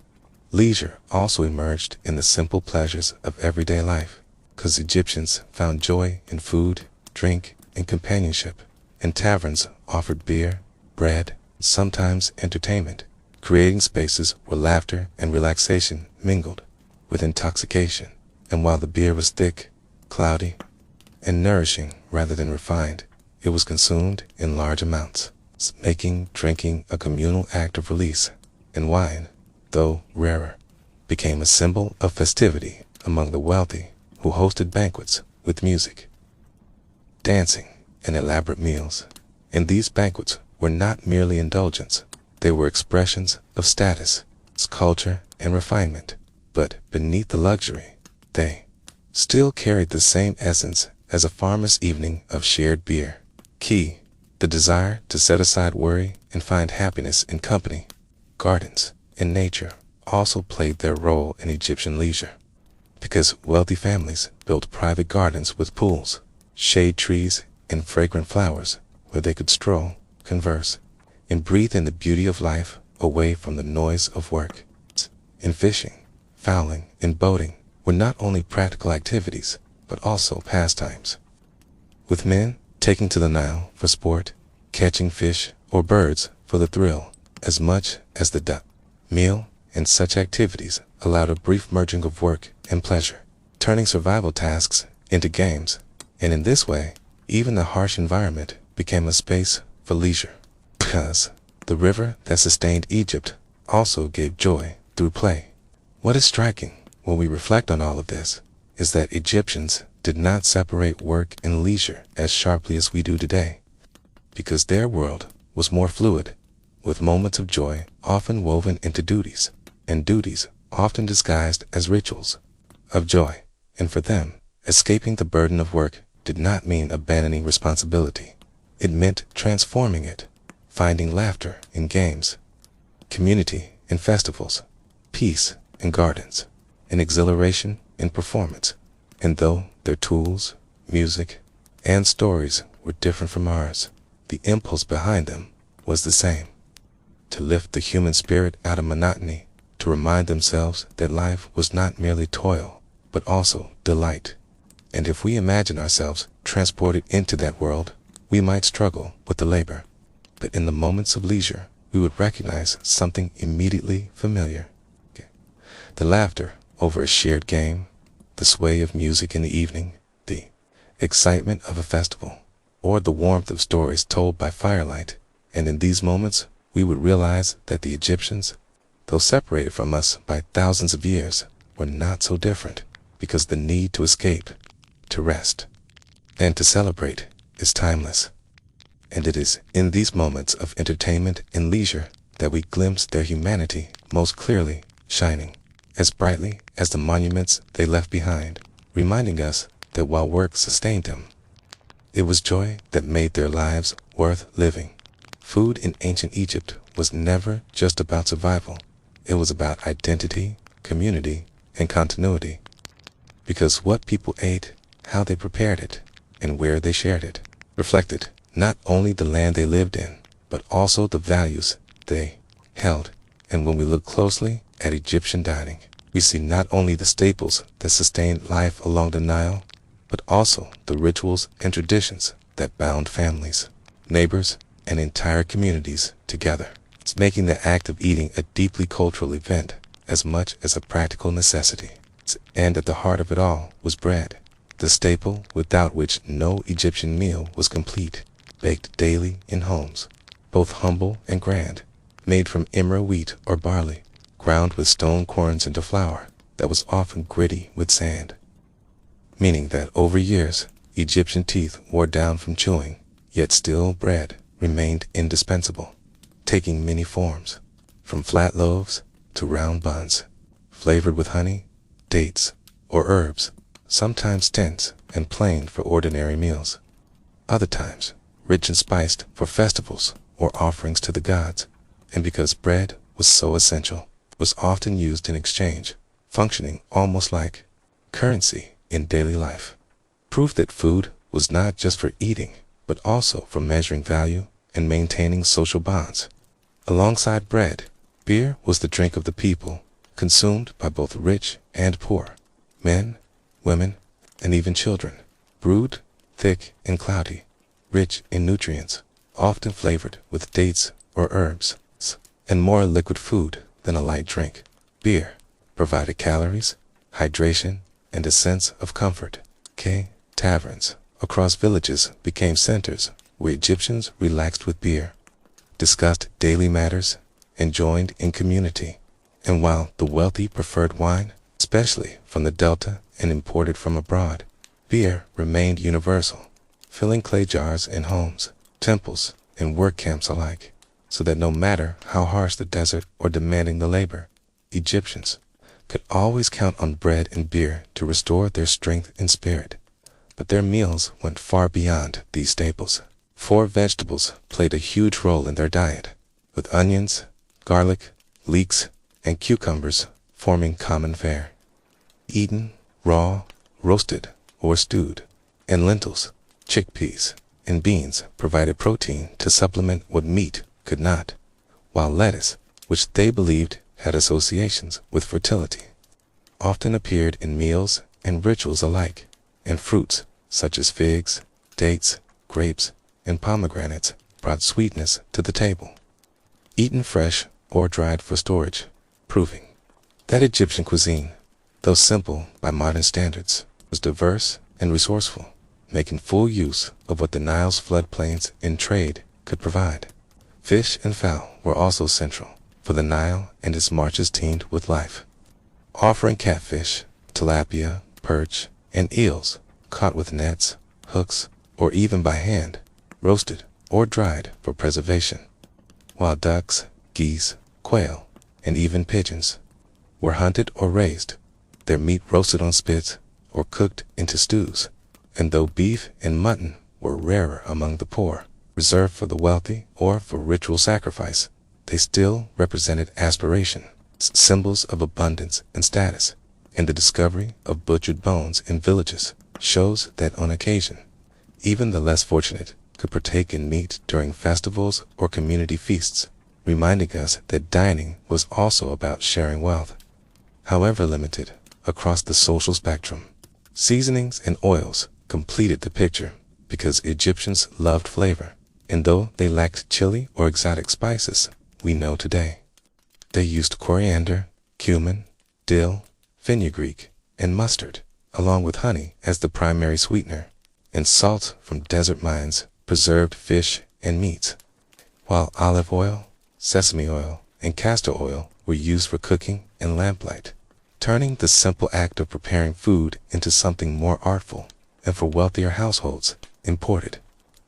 Leisure also emerged in the simple pleasures of everyday life, because Egyptians found joy in food, drink, and companionship, and taverns offered beer, bread, sometimes entertainment, creating spaces where laughter and relaxation mingled with intoxication. And while the beer was thick, cloudy, and nourishing rather than refined, it was consumed in large amounts, making drinking a communal act of release. And wine, though rarer, became a symbol of festivity among the wealthy who hosted banquets with music, dancing, and elaborate meals. And these banquets were not merely indulgence, they were expressions of status, culture, and refinement. But beneath the luxury, they still carried the same essence as a farmer's evening of shared beer. Key, the desire to set aside worry and find happiness in company, gardens, and nature also played their role in Egyptian leisure, because wealthy families built private gardens with pools, shade trees, and fragrant flowers where they could stroll, converse, and breathe in the beauty of life away from the noise of work. And fishing, fowling, and boating were not only practical activities, but also pastimes, with men taking to the Nile for sport, catching fish or birds for the thrill, as much as the meal, and such activities allowed a brief merging of work and pleasure, turning survival tasks into games, and in this way, even the harsh environment became a space for leisure, because the river that sustained Egypt also gave joy through play. What is striking when we reflect on all of this is that Egyptians did not separate work and leisure as sharply as we do today, because their world was more fluid, with moments of joy often woven into duties, and duties often disguised as rituals of joy. And for them, escaping the burden of work did not mean abandoning responsibility. It meant transforming it, finding laughter in games, community in festivals, peace in gardens, and exhilaration in performance. And though their tools, music, and stories were different from ours, the impulse behind them was the same: to lift the human spirit out of monotony, to remind themselves that life was not merely toil, but also delight. And if we imagine ourselves transported into that world, we might struggle with the labor, but in the moments of leisure, we would recognize something immediately familiar. The laughter over a shared game, the sway of music in the evening, the excitement of a festival, or the warmth of stories told by firelight. And in these moments, we would realize that the Egyptians, though separated from us by thousands of years, were not so different, because the need to escape, to rest, and to celebrate is timeless. And it is in these moments of entertainment and leisure that we glimpse their humanity most clearly, shining as brightly as the monuments they left behind, reminding us that while work sustained them, it was joy that made their lives worth living. Food in ancient Egypt was never just about survival. It was about identity, community, and continuity, because what people ate, how they prepared it, and where they shared it, reflected not only the land they lived in, but also the values they held. And when we look closely at Egyptian dining, we see not only the staples that sustained life along the Nile, but also the rituals and traditions that bound families, neighbors, and entire communities together. It's making the act of eating a deeply cultural event as much as a practical necessity. And at the heart of it all was bread, the staple without which no Egyptian meal was complete, baked daily in homes, both humble and grand, made from emmer wheat or barley, ground with stone corns into flour that was often gritty with sand. Meaning that over years, Egyptian teeth wore down from chewing, yet still bread remained indispensable, taking many forms, from flat loaves to round buns, flavored with honey, dates, or herbs, sometimes dense and plain for ordinary meals, other times rich and spiced for festivals or offerings to the gods. And because bread was so essential, was often used in exchange, functioning almost like currency in daily life. Proof that food was not just for eating, but also for measuring value and maintaining social bonds. Alongside bread, beer was the drink of the people, consumed by both rich and poor, men, women, and even children. Brewed, thick and cloudy, rich in nutrients, often flavored with dates or herbs, and more liquid food than a light drink. Beer provided calories, hydration, and a sense of comfort. Taverns across villages became centers where Egyptians relaxed with beer, discussed daily matters, and joined in community. And while the wealthy preferred wine, especially from the Delta and imported from abroad, beer remained universal, filling clay jars in homes, temples, and work camps alike, so that no matter how harsh the desert or demanding the labor, Egyptians could always count on bread and beer to restore their strength and spirit. But their meals went far beyond these staples. 4 vegetables played a huge role in their diet, with onions, garlic, leeks, and cucumbers forming common fare. Eaten raw, roasted, or stewed, and lentils, chickpeas, and beans provided protein to supplement what meat could not, while lettuce, which they believed had associations with fertility, often appeared in meals and rituals alike, and fruits such as figs, dates, grapes, and pomegranates brought sweetness to the table, eaten fresh or dried for storage, proving that Egyptian cuisine, though simple by modern standards, was diverse and resourceful, making full use of what the Nile's floodplains and trade could provide. Fish and fowl were also central, for the Nile and its marshes teemed with life, offering catfish, tilapia, perch, and eels caught with nets, hooks, or even by hand, roasted or dried for preservation, while ducks, geese, quail, and even pigeons were hunted or raised, their meat roasted on spits or cooked into stews. And though beef and mutton were rarer among the poor, reserved for the wealthy or for ritual sacrifice, they still represented aspiration, symbols of abundance and status, and the discovery of butchered bones in villages shows that on occasion, even the less fortunate could partake in meat during festivals or community feasts, reminding us that dining was also about sharing wealth, however limited, across the social spectrum. Seasonings and oils completed the picture because Egyptians loved flavor, and though they lacked chili or exotic spices we know today, they used coriander, cumin, dill, fenugreek, and mustard, along with honey as the primary sweetener, and salt from desert mines preserved fish and meats, while olive oil, sesame oil, and castor oil were used for cooking and lamplight, turning the simple act of preparing food into something more artful, and for wealthier households, imported.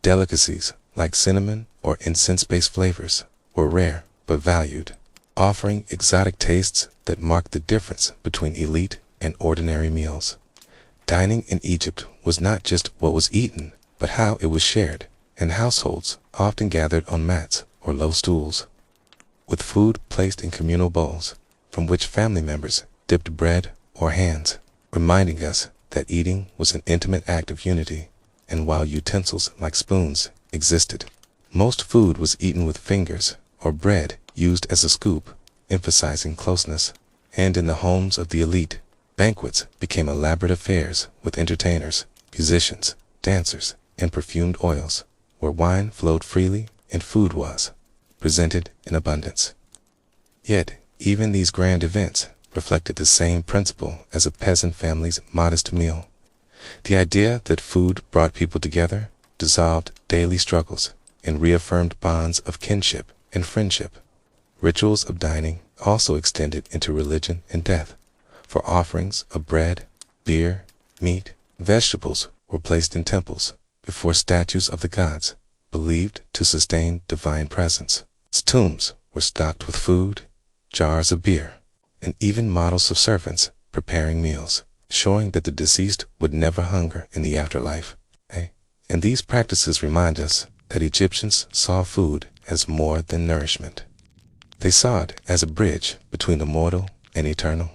Delicacies like cinnamon or incense-based flavors were rare but valued, offering exotic tastes that marked the difference between elite and ordinary meals. Dining in Egypt was not just what was eaten, but how it was shared, and households often gathered on mats or low stools, with food placed in communal bowls, from which family members dipped bread or hands, reminding us that eating was an intimate act of unity. And while utensils like spoons existed, most food was eaten with fingers or bread used as a scoop, emphasizing closeness. And in the homes of the elite, banquets became elaborate affairs with entertainers, musicians, dancers, and perfumed oils, where wine flowed freely and food was presented in abundance. Yet, even these grand events reflected the same principle as a peasant family's modest meal. The idea that food brought people together, dissolved daily struggles, and reaffirmed bonds of kinship and friendship. Rituals of dining also extended into religion and death, for offerings of bread, beer, meat, vegetables were placed in temples before statues of the gods, believed to sustain divine presence. Tombs were stocked with food, jars of beer, and even models of servants preparing meals, showing that the deceased would never hunger in the afterlife. And these practices remind us that Egyptians saw food as more than nourishment. They saw it as a bridge between the mortal and eternal,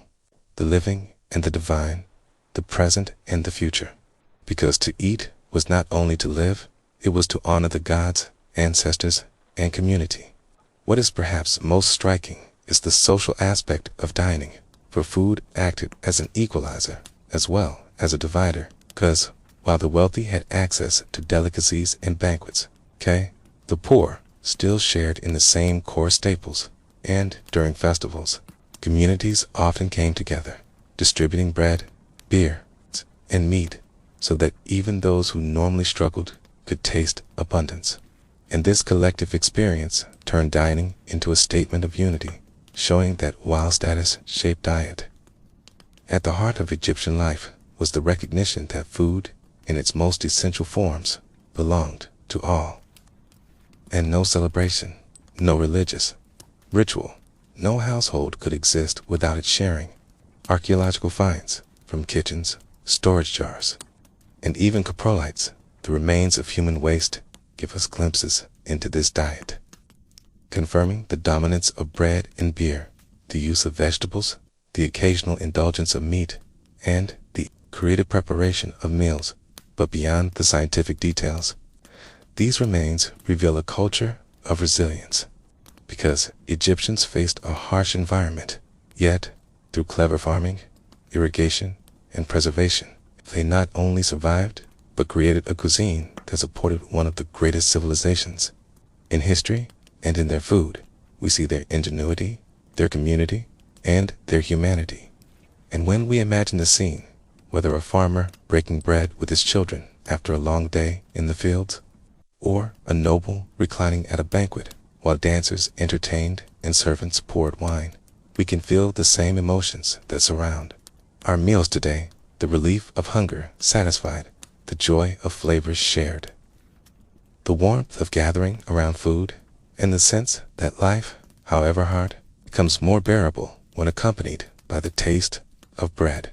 the living and the divine, the present and the future. Because to eat was not only to live, it was to honor the gods, ancestors, and community. What is perhaps most striking is the social aspect of dining, for food acted as an equalizer as well as a divider, because while the wealthy had access to delicacies and banquets, the poor still shared in the same core staples, and during festivals, communities often came together, distributing bread, beer, and meat, so that even those who normally struggled could taste abundance. And this collective experience turned dining into a statement of unity, showing that while status shaped diet, at the heart of Egyptian life was the recognition that food, in its most essential forms, belonged to all. And no celebration, no religious ritual, no household could exist without its sharing. Archaeological finds, from kitchens, storage jars, and even coprolites, the remains of human waste, give us glimpses into this diet, confirming the dominance of bread and beer, the use of vegetables, the occasional indulgence of meat, and the creative preparation of meals. But beyond the scientific details, these remains reveal a culture of resilience, because Egyptians faced a harsh environment, yet, through clever farming, irrigation, and preservation, they not only survived, but created a cuisine that supported one of the greatest civilizations. In history and in their food, we see their ingenuity, their community, and their humanity. And when we imagine the scene, whether a farmer breaking bread with his children after a long day in the fields, or a noble reclining at a banquet while dancers entertained and servants poured wine, we can feel the same emotions that surround our meals today: the relief of hunger satisfied, the joy of flavors shared, the warmth of gathering around food, and the sense that life, however hard, becomes more bearable when accompanied by the taste of bread,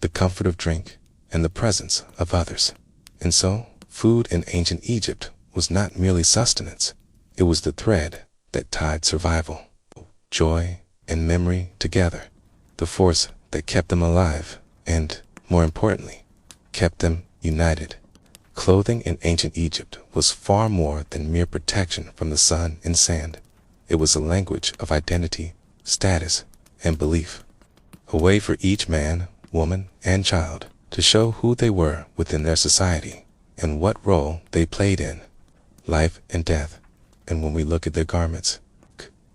the comfort of drink, and the presence of others. And so, food in ancient Egypt was not merely sustenance. It was the thread that tied survival, joy, and memory together, the force that kept them alive and, more importantly, kept them united. Clothing in ancient Egypt was far more than mere protection from the sun and sand. It was a language of identity, status, and belief, a way for each man, woman, and child to show who they were within their society and what role they played in life and death. And when we look at their garments,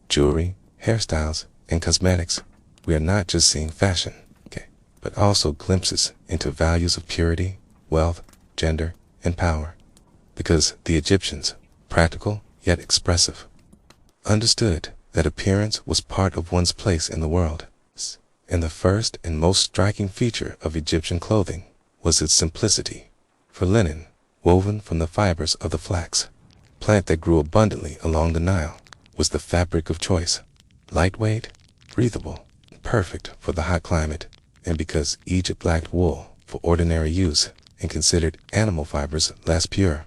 jewelry, hairstyles, and cosmetics, we are not just seeing fashion, but also glimpses into values of purity, wealth, gender, and power. Because the Egyptians, practical yet expressive, understood that appearance was part of one's place in the world. And the first and most striking feature of Egyptian clothing was its simplicity. For linen, woven from the fibers of the flax plant that grew abundantly along the Nile, was the fabric of choice, lightweight, breathable, perfect for the hot climate. And because Egypt lacked wool for ordinary use and considered animal fibers less pure,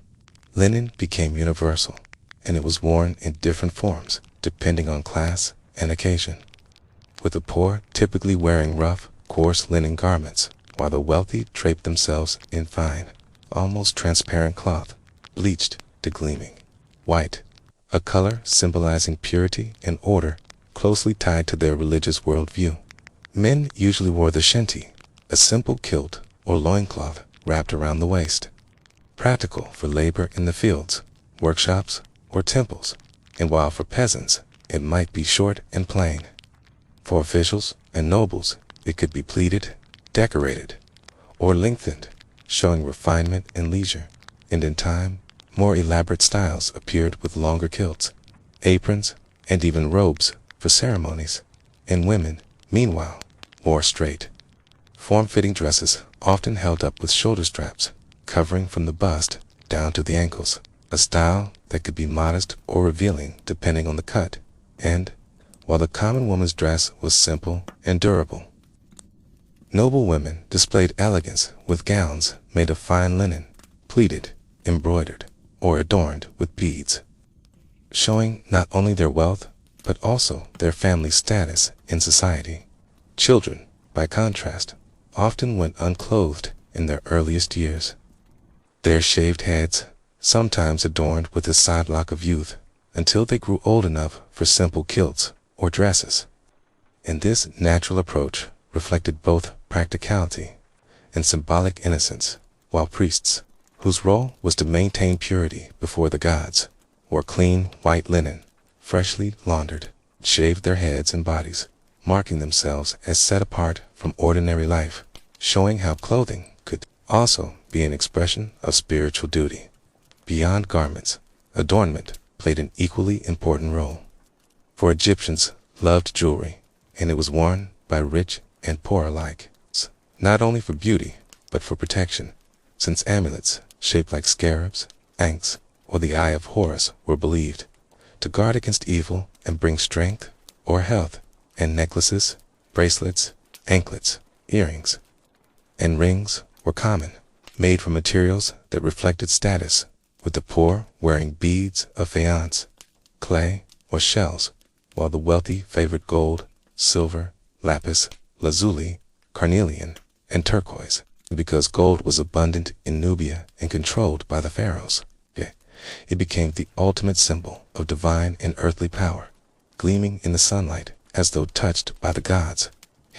linen became universal, and it was worn in different forms depending on class and occasion, with the poor typically wearing rough, coarse linen garments, while the wealthy draped themselves in fine, almost transparent cloth, bleached to gleaming white, a color symbolizing purity and order closely tied to their religious worldview. Men usually wore the shenty, a simple kilt or loincloth wrapped around the waist, practical for labor in the fields, workshops, or temples, and while for peasants it might be short and plain. For officials and nobles it could be pleated, decorated, or lengthened, showing refinement and leisure. And in time, more elaborate styles appeared with longer kilts, aprons, and even robes for ceremonies. And women, meanwhile, wore straight, form-fitting dresses often held up with shoulder straps, covering from the bust down to the ankles, a style that could be modest or revealing depending on the cut. And, while the common woman's dress was simple and durable, noble women displayed elegance with gowns made of fine linen, pleated, embroidered, or adorned with beads, showing not only their wealth, but also their family status in society. Children, by contrast, often went unclothed in their earliest years, their shaved heads sometimes adorned with the side lock of youth, until they grew old enough for simple kilts or dresses. And this natural approach reflected both practicality and symbolic innocence, while priests, whose role was to maintain purity before the gods, wore clean white linen, freshly laundered, shaved their heads and bodies, marking themselves as set apart from ordinary life, showing how clothing could also be an expression of spiritual duty. Beyond garments, adornment played an equally important role. For Egyptians loved jewelry, and it was worn by rich and poor alike, not only for beauty, but for protection, since amulets shaped like scarabs, ankhs, or the eye of Horus were believed to guard against evil and bring strength or health. And necklaces, bracelets, anklets, earrings, and rings were common, made from materials that reflected status, with the poor wearing beads of faience, clay, or shells, while the wealthy favored gold, silver, lapis, lazuli, carnelian, and turquoise. Because gold was abundant in Nubia and controlled by the pharaohs, it became the ultimate symbol of divine and earthly power, gleaming in the sunlight as though touched by the gods.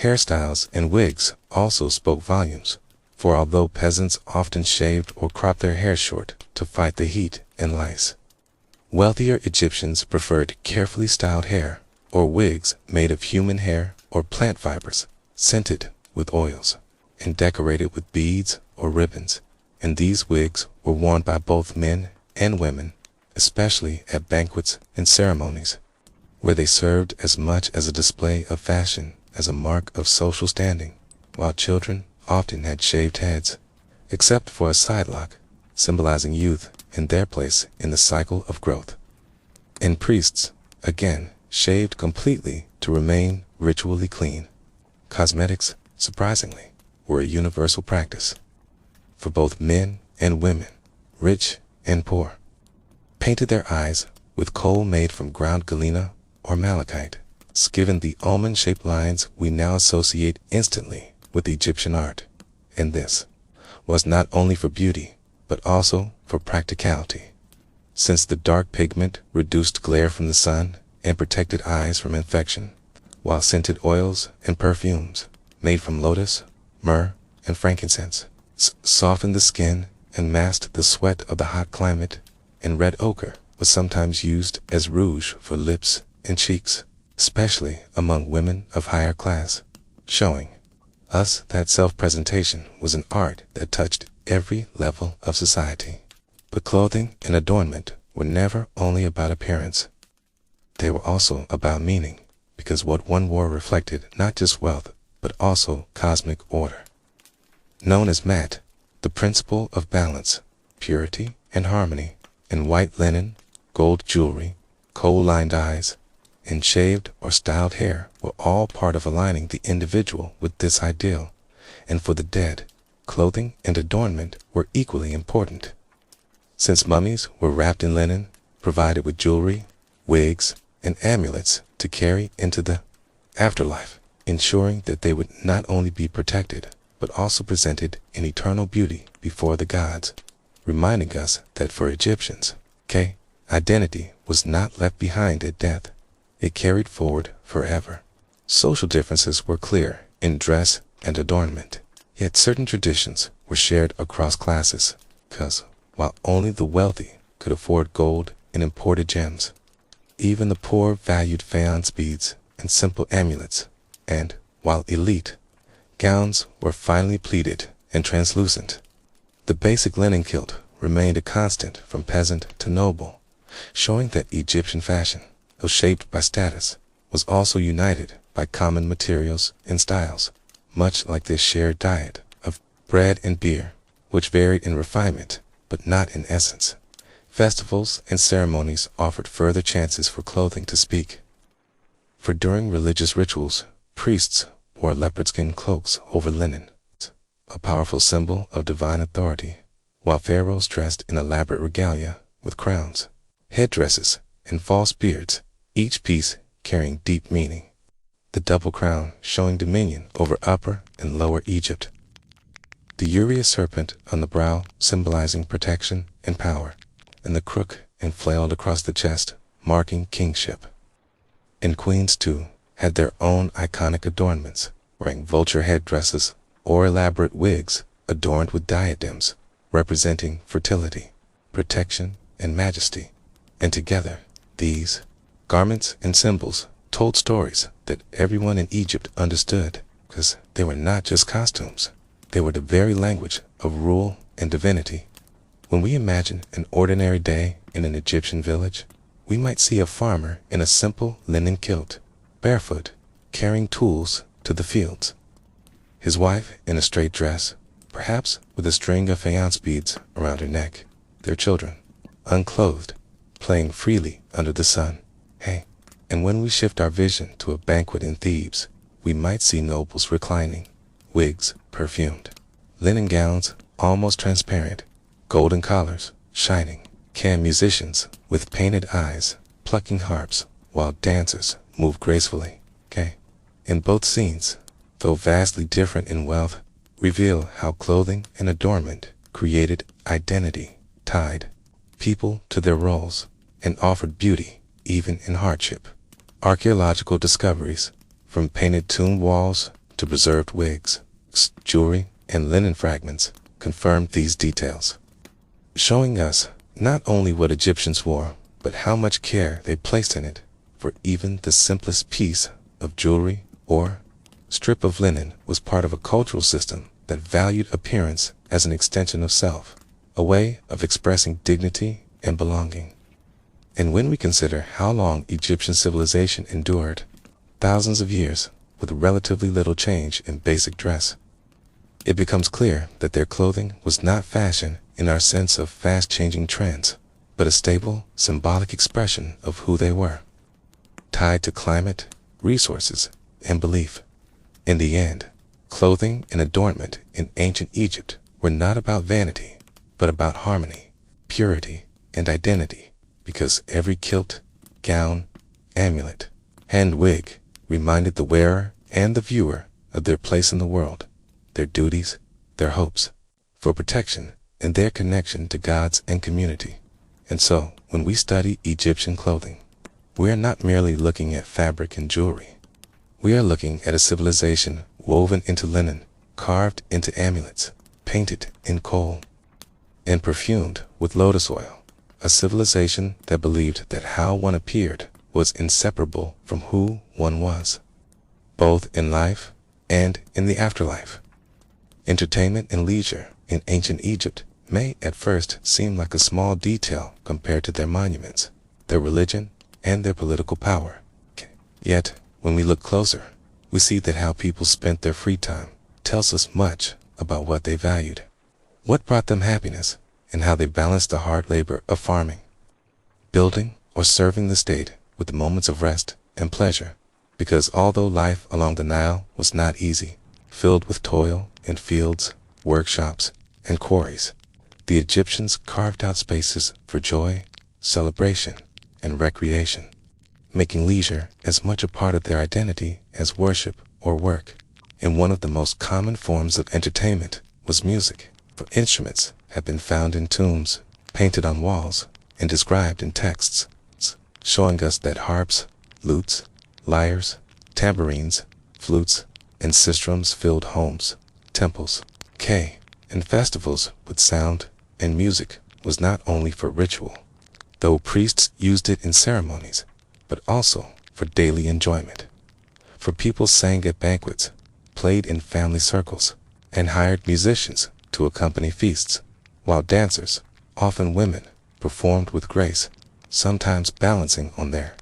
Hairstyles and wigs also spoke volumes, for although peasants often shaved or cropped their hair short to fight the heat and lice, wealthier Egyptians preferred carefully styled hair or wigs made of human hair or plant fibers, scented with oils, and decorated with beads or ribbons, and these wigs were worn by both men and women, especially at banquets and ceremonies, where they served as much as a display of fashion as a mark of social standing, while children often had shaved heads, except for a sidelock, symbolizing youth and their place in the cycle of growth. And priests, again, shaved completely to remain ritually clean. Cosmetics, surprisingly, were a universal practice for both men and women, rich and poor. Painted their eyes with kohl made from ground galena or malachite, given the almond-shaped lines we now associate instantly with Egyptian art. And this was not only for beauty, but also for practicality, since the dark pigment reduced glare from the sun and protected eyes from infection, while scented oils and perfumes made from lotus, myrrh, and frankincense softened the skin and masked the sweat of the hot climate, and red ochre was sometimes used as rouge for lips and cheeks, especially among women of higher class, showing us that self-presentation was an art that touched every level of society. But clothing and adornment were never only about appearance. They were also about meaning, because what one wore reflected not just wealth, but also cosmic order. Known as mat, the principle of balance, purity, and harmony, and white linen, gold jewelry, kohl-lined eyes, and shaved or styled hair were all part of aligning the individual with this ideal, and for the dead, clothing and adornment were equally important. Since mummies were wrapped in linen, provided with jewelry, wigs, and amulets to carry into the afterlife, ensuring that they would not only be protected, but also presented in eternal beauty before the gods, reminding us that for Egyptians, identity was not left behind at death. It carried forward forever. Social differences were clear in dress and adornment, yet certain traditions were shared across classes, because while only the wealthy could afford gold and imported gems, even the poor valued faience beads and simple amulets, and, while elite, gowns were finely pleated and translucent. The basic linen kilt remained a constant from peasant to noble, showing that Egyptian fashion, though shaped by status, was also united by common materials and styles, much like their shared diet of bread and beer, which varied in refinement, but not in essence. Festivals and ceremonies offered further chances for clothing to speak. For during religious rituals, priests wore leopard skin cloaks over linen, a powerful symbol of divine authority, while pharaohs dressed in elaborate regalia with crowns, headdresses, and false beards, each piece carrying deep meaning. The double crown showing dominion over Upper and Lower Egypt. The uraeus serpent on the brow symbolizing protection and power, and the crook and flailed across the chest marking kingship. And queens, too, had their own iconic adornments, wearing vulture headdresses or elaborate wigs adorned with diadems, representing fertility, protection, and majesty. And together, these garments and symbols told stories that everyone in Egypt understood, because they were not just costumes. They were the very language of rule and divinity. When we imagine an ordinary day in an Egyptian village, we might see a farmer in a simple linen kilt, barefoot, carrying tools to the fields. His wife in a straight dress, perhaps with a string of faience beads around her neck. Their children, unclothed, playing freely under the sun. And when we shift our vision to a banquet in Thebes, we might see nobles reclining, wigs perfumed, linen gowns almost transparent, golden collars shining, can musicians with painted eyes plucking harps while dancers move gracefully. Okay. In both scenes, though vastly different in wealth, reveal how clothing and adornment created identity, tied people to their roles, and offered beauty even in hardship. Archaeological discoveries, from painted tomb walls to preserved wigs, jewelry, and linen fragments, confirmed these details, showing us not only what Egyptians wore, but how much care they placed in it, for even the simplest piece of jewelry or strip of linen was part of a cultural system that valued appearance as an extension of self, a way of expressing dignity and belonging. And when we consider how long Egyptian civilization endured, thousands of years with relatively little change in basic dress, it becomes clear that their clothing was not fashion in our sense of fast-changing trends, but a stable, symbolic expression of who they were, tied to climate, resources, and belief. In the end, clothing and adornment in ancient Egypt were not about vanity, but about harmony, purity, and identity, because every kilt, gown, amulet, and wig reminded the wearer and the viewer of their place in the world, their duties, their hopes for protection, and their connection to gods and community. And so, when we study Egyptian clothing, we are not merely looking at fabric and jewelry. We are looking at a civilization woven into linen, carved into amulets, painted in coal, and perfumed with lotus oil. A civilization that believed that how one appeared was inseparable from who one was, both in life and in the afterlife. Entertainment and leisure in ancient Egypt may at first seem like a small detail compared to their monuments, their religion, and their political power. Yet, when we look closer, we see that how people spent their free time tells us much about what they valued, what brought them happiness, and how they balanced the hard labor of farming, building, or serving the state with the moments of rest and pleasure. Because although life along the Nile was not easy, filled with toil in fields, workshops, and quarries, the Egyptians carved out spaces for joy, celebration, and recreation, making leisure as much a part of their identity as worship or work. And one of the most common forms of entertainment was music, for instruments have been found in tombs, painted on walls, and described in texts, showing us that harps, lutes, lyres, tambourines, flutes, and sistrums filled homes, temples, and festivals with sound and music was not only for ritual, though priests used it in ceremonies, but also for daily enjoyment. For people sang at banquets, played in family circles, and hired musicians to accompany feasts, while dancers, often women, performed with grace, sometimes balancing on their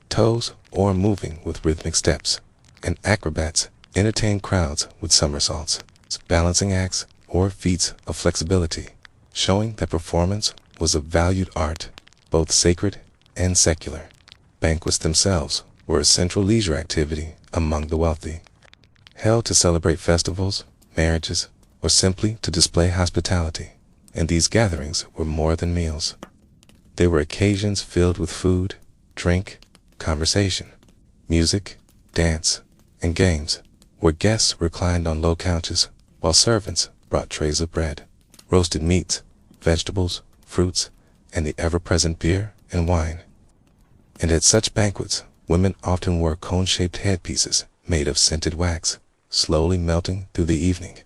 toes or moving with rhythmic steps, and acrobats entertained crowds with somersaults, balancing acts, or feats of flexibility, showing that performance was a valued art, both sacred and secular. Banquets themselves were a central leisure activity among the wealthy, held to celebrate festivals, marriages, or simply to display hospitality. And these gatherings were more than meals. They were occasions filled with food, drink, conversation, music, dance, and games, where guests reclined on low couches, while servants brought trays of bread, roasted meats, vegetables, fruits, and the ever-present beer and wine. And at such banquets, women often wore cone-shaped headpieces made of scented wax, slowly melting through the evening,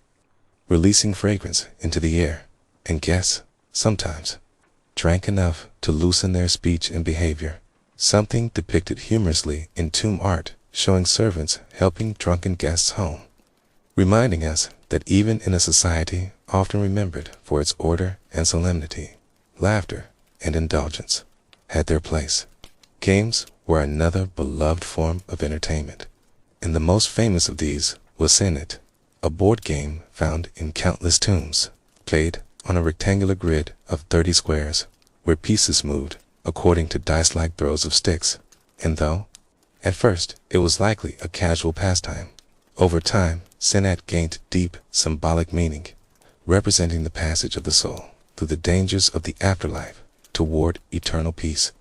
releasing fragrance into the air, and guests, sometimes, drank enough to loosen their speech and behavior, something depicted humorously in tomb art, showing servants helping drunken guests home, reminding us that even in a society often remembered for its order and solemnity, laughter and indulgence had their place. Games were another beloved form of entertainment, and the most famous of these was Senet, a board game found in countless tombs, played on a rectangular grid of 30 squares, where pieces moved according to dice-like throws of sticks. And though, at first, it was likely a casual pastime, over time, Senet gained deep symbolic meaning, representing the passage of the soul through the dangers of the afterlife toward eternal peace,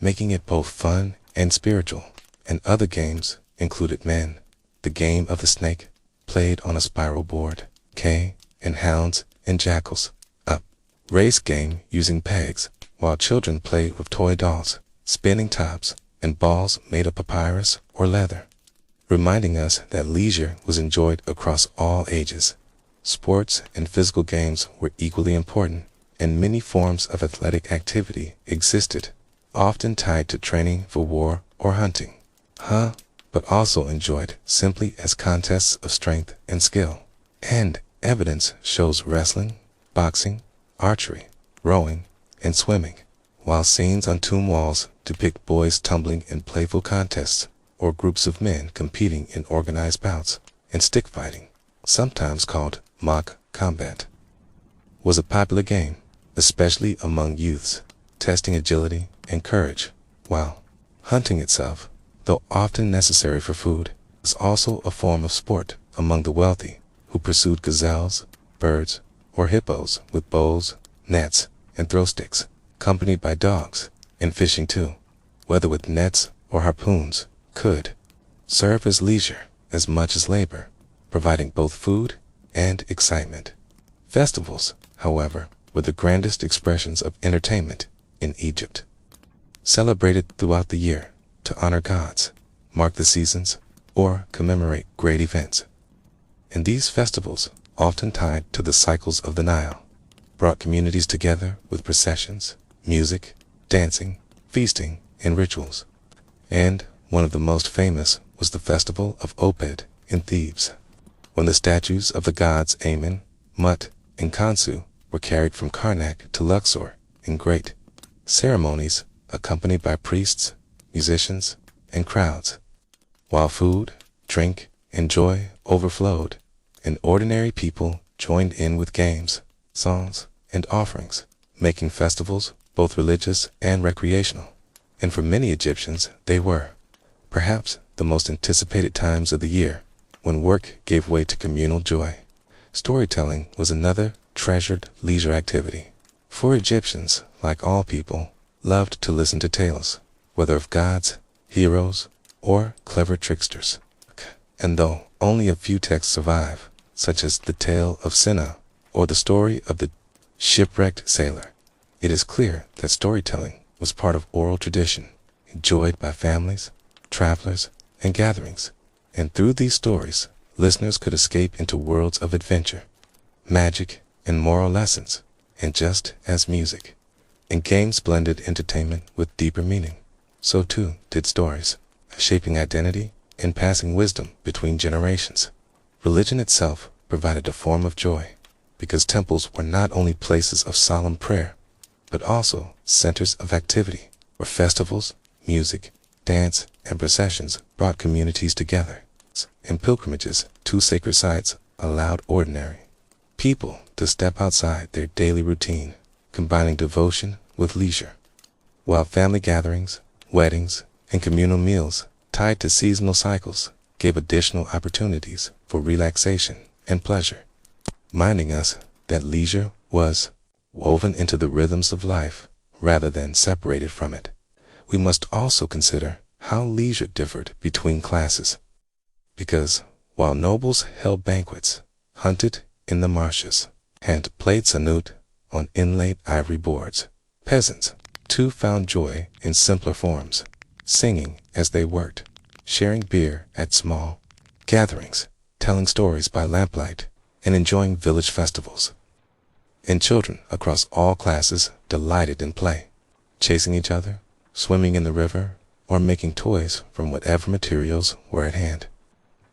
making it both fun and spiritual. And other games included men, the game of the snake, played on a spiral board, K, and hounds and jackals, up, race game using pegs, while children played with toy dolls, spinning tops, and balls made of papyrus or leather, reminding us that leisure was enjoyed across all ages. Sports and physical games were equally important, and many forms of athletic activity existed, often tied to training for war or hunting, but also enjoyed simply as contests of strength and skill. And evidence shows wrestling, boxing, archery, rowing, and swimming, while scenes on tomb walls depict boys tumbling in playful contests or groups of men competing in organized bouts, and stick fighting, sometimes called mock combat, was a popular game, especially among youths, testing agility and courage, while hunting itself, though often necessary for food, was also a form of sport among the wealthy, who pursued gazelles, birds, or hippos with bows, nets, and throw sticks, accompanied by dogs, and fishing too, whether with nets or harpoons, could serve as leisure as much as labor, providing both food and excitement. Festivals, however, were the grandest expressions of entertainment in Egypt, celebrated throughout the year to honor gods, mark the seasons, or commemorate great events. And these festivals, often tied to the cycles of the Nile, brought communities together with processions, music, dancing, feasting, and rituals. And one of the most famous was the festival of Oped in Thebes, when the statues of the gods Amen, Mut, and Khonsu were carried from Karnak to Luxor in great ceremonies accompanied by priests, musicians, and crowds, while food, drink, and joy overflowed, and ordinary people joined in with games, songs, and offerings, making festivals both religious and recreational. And for many Egyptians, they were, perhaps, the most anticipated times of the year, when work gave way to communal joy. Storytelling was another treasured leisure activity, for Egyptians, like all people, loved to listen to tales, whether of gods, heroes, or clever tricksters. And though only a few texts survive, such as the tale of Sinna or the story of the shipwrecked sailor, it is clear that storytelling was part of oral tradition, enjoyed by families, travelers, and gatherings. And through these stories, listeners could escape into worlds of adventure, magic, and moral lessons. And just as music and games blended entertainment with deeper meaning, so too did stories, shaping identity and passing wisdom between generations. Religion itself provided a form of joy, because temples were not only places of solemn prayer, but also centers of activity, where festivals, music, dance, and processions brought communities together. And pilgrimages to sacred sites allowed ordinary people to step outside their daily routine, combining devotion with leisure, while family gatherings, weddings, and communal meals tied to seasonal cycles gave additional opportunities for relaxation and pleasure, reminding us that leisure was woven into the rhythms of life rather than separated from it. We must also consider how leisure differed between classes, because while nobles held banquets, hunted in the marshes, and played sanut on inlaid ivory boards, peasants too found joy in simpler forms, singing as they worked, sharing beer at small gatherings, telling stories by lamplight, and enjoying village festivals. And children across all classes delighted in play, chasing each other, swimming in the river, or making toys from whatever materials were at hand,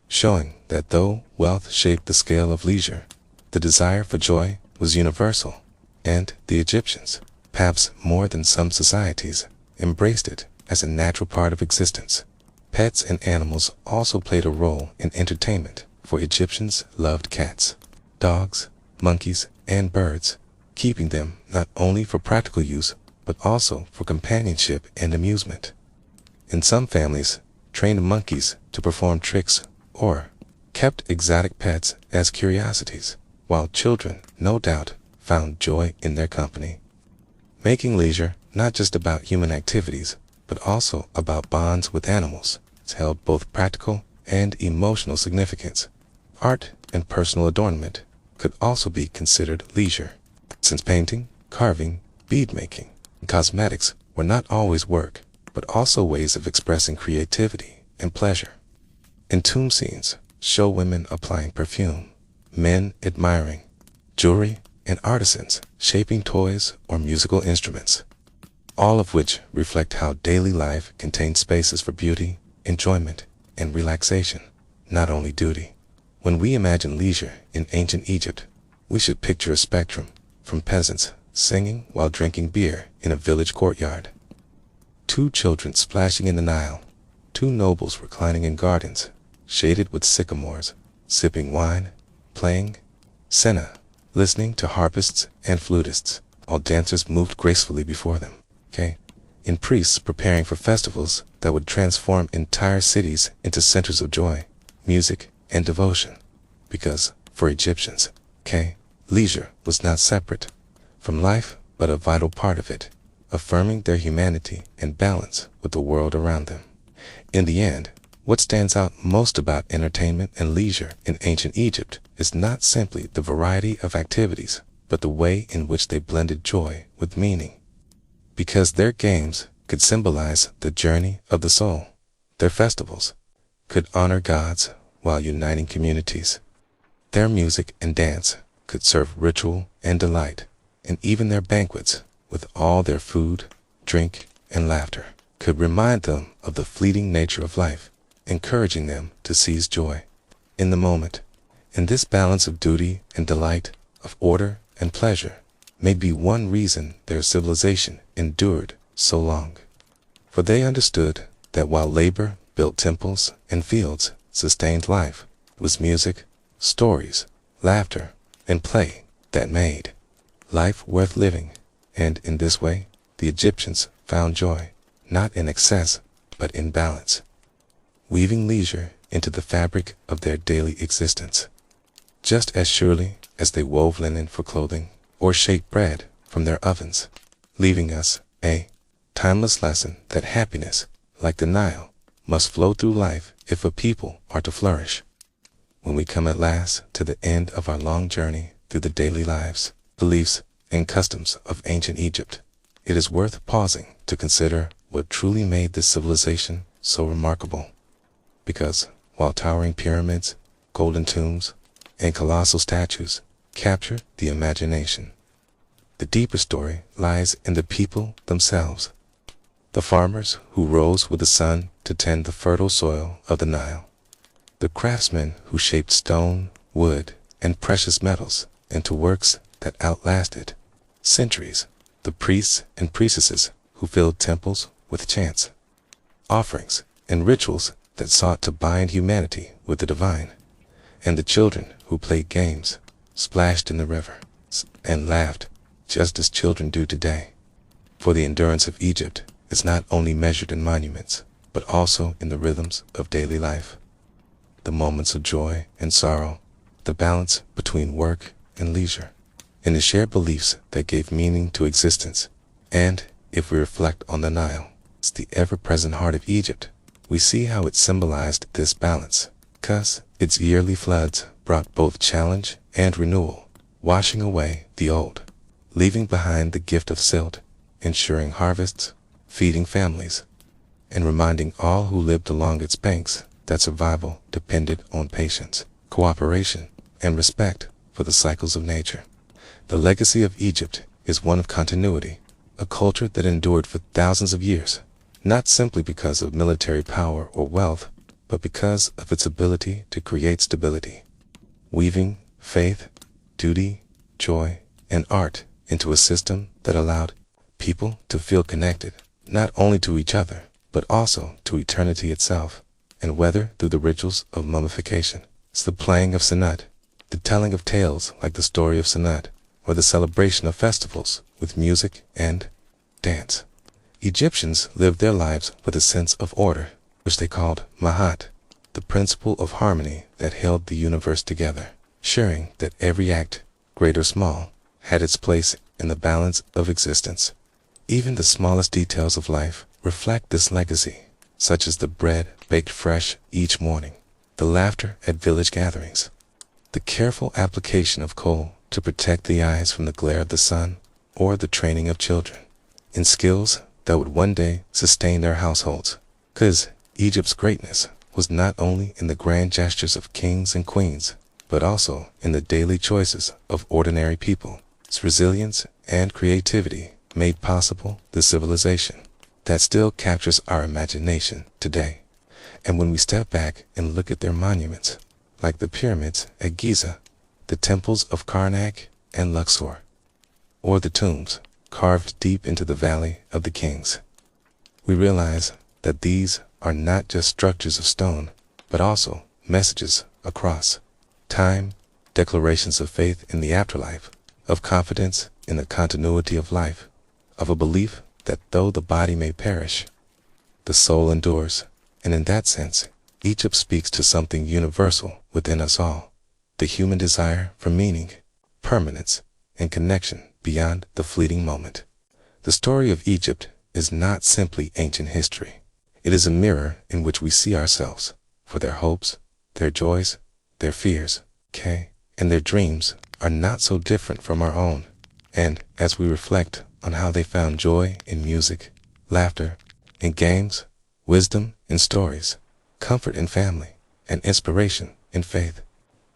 showing that though wealth shaped the scale of leisure, the desire for joy was universal, and the Egyptians, perhaps more than some societies, embraced it as a natural part of existence. Pets and animals also played a role in entertainment, for Egyptians loved cats, dogs, monkeys, and birds, keeping them not only for practical use, but also for companionship and amusement. In some families, trained monkeys to perform tricks or kept exotic pets as curiosities, while children, no doubt, found joy in their company. Making leisure not just about human activities, but also about bonds with animals, has held both practical and emotional significance. Art and personal adornment could also be considered leisure, since painting, carving, bead making, and cosmetics were not always work, but also ways of expressing creativity and pleasure. In tomb scenes, show women applying perfume, men admiring jewelry, and artisans shaping toys or musical instruments, all of which reflect how daily life contains spaces for beauty, enjoyment, and relaxation, not only duty. When we imagine leisure in ancient Egypt, we should picture a spectrum, from peasants singing while drinking beer in a village courtyard, two children splashing in the Nile, two nobles reclining in gardens shaded with sycamores, sipping wine, playing senna, listening to harpists and flutists, while dancers moved gracefully before them. In priests preparing for festivals that would transform entire cities into centers of joy, music, and devotion. Because, for Egyptians, leisure was not separate from life, but a vital part of it, affirming their humanity and balance with the world around them. In the end, what stands out most about entertainment and leisure in ancient Egypt is not simply the variety of activities, but the way in which they blended joy with meaning. Because their games could symbolize the journey of the soul, their festivals could honor gods while uniting communities. Their music and dance could serve ritual and delight, and even their banquets, with all their food, drink, and laughter, could remind them of the fleeting nature of life, encouraging them to seize joy in the moment. And this balance of duty and delight, of order and pleasure, may be one reason their civilization endured so long. For they understood that while labor built temples and fields sustained life, it was music, stories, laughter, and play that made life worth living. And in this way, the Egyptians found joy, not in excess, but in balance, weaving leisure into the fabric of their daily existence. Just as surely as they wove linen for clothing, or shaped bread from their ovens, leaving us a timeless lesson that happiness, like the Nile, must flow through life if a people are to flourish. When we come at last to the end of our long journey through the daily lives, beliefs, and customs of ancient Egypt, it is worth pausing to consider what truly made this civilization so remarkable. Because while towering pyramids, golden tombs, and colossal statues capture the imagination, the deeper story lies in the people themselves. The farmers who rose with the sun to tend the fertile soil of the Nile, the craftsmen who shaped stone, wood, and precious metals into works that outlasted centuries, the priests and priestesses who filled temples with chants, offerings, and rituals that sought to bind humanity with the divine, and the children who played games, splashed in the river, and laughed just as children do today. For the endurance of Egypt is not only measured in monuments, but also in the rhythms of daily life, the moments of joy and sorrow, the balance between work and leisure, and the shared beliefs that gave meaning to existence. And if we reflect on the Nile, it's the ever-present heart of Egypt, we see how it symbolized this balance, 'cause its yearly floods brought both challenge and renewal, washing away the old, leaving behind the gift of silt, ensuring harvests, feeding families, and reminding all who lived along its banks that survival depended on patience, cooperation, and respect for the cycles of nature. The legacy of Egypt is one of continuity, a culture that endured for thousands of years, not simply because of military power or wealth, but because of its ability to create stability, weaving faith, duty, joy, and art into a system that allowed people to feel connected, not only to each other, but also to eternity itself. And whether through the rituals of mummification, it's the playing of Sanat, the telling of tales like the story of Sanat, or the celebration of festivals with music and dance, Egyptians lived their lives with a sense of order, which they called Mahat, the principle of harmony that held the universe together, ensuring that every act, great or small, had its place in the balance of existence. Even the smallest details of life reflect this legacy, such as the bread baked fresh each morning, the laughter at village gatherings, the careful application of coal to protect the eyes from the glare of the sun, or the training of children in skills that would one day sustain their households. 'Cause Egypt's greatness was not only in the grand gestures of kings and queens, but also in the daily choices of ordinary people. Its resilience and creativity made possible the civilization that still captures our imagination today. And when we step back and look at their monuments, like the pyramids at Giza, the temples of Karnak and Luxor, or the tombs carved deep into the Valley of the Kings, we realize that these are not just structures of stone, but also messages across time, declarations of faith in the afterlife, of confidence in the continuity of life, of a belief that though the body may perish, the soul endures. And in that sense, Egypt speaks to something universal within us all, the human desire for meaning, permanence, and connection beyond the fleeting moment. The story of Egypt is not simply ancient history. It is a mirror in which we see ourselves, for their hopes, their joys, their fears, and their dreams are not so different from our own. And as we reflect on how they found joy in music, laughter, in games, wisdom in stories, comfort in family, and inspiration in faith,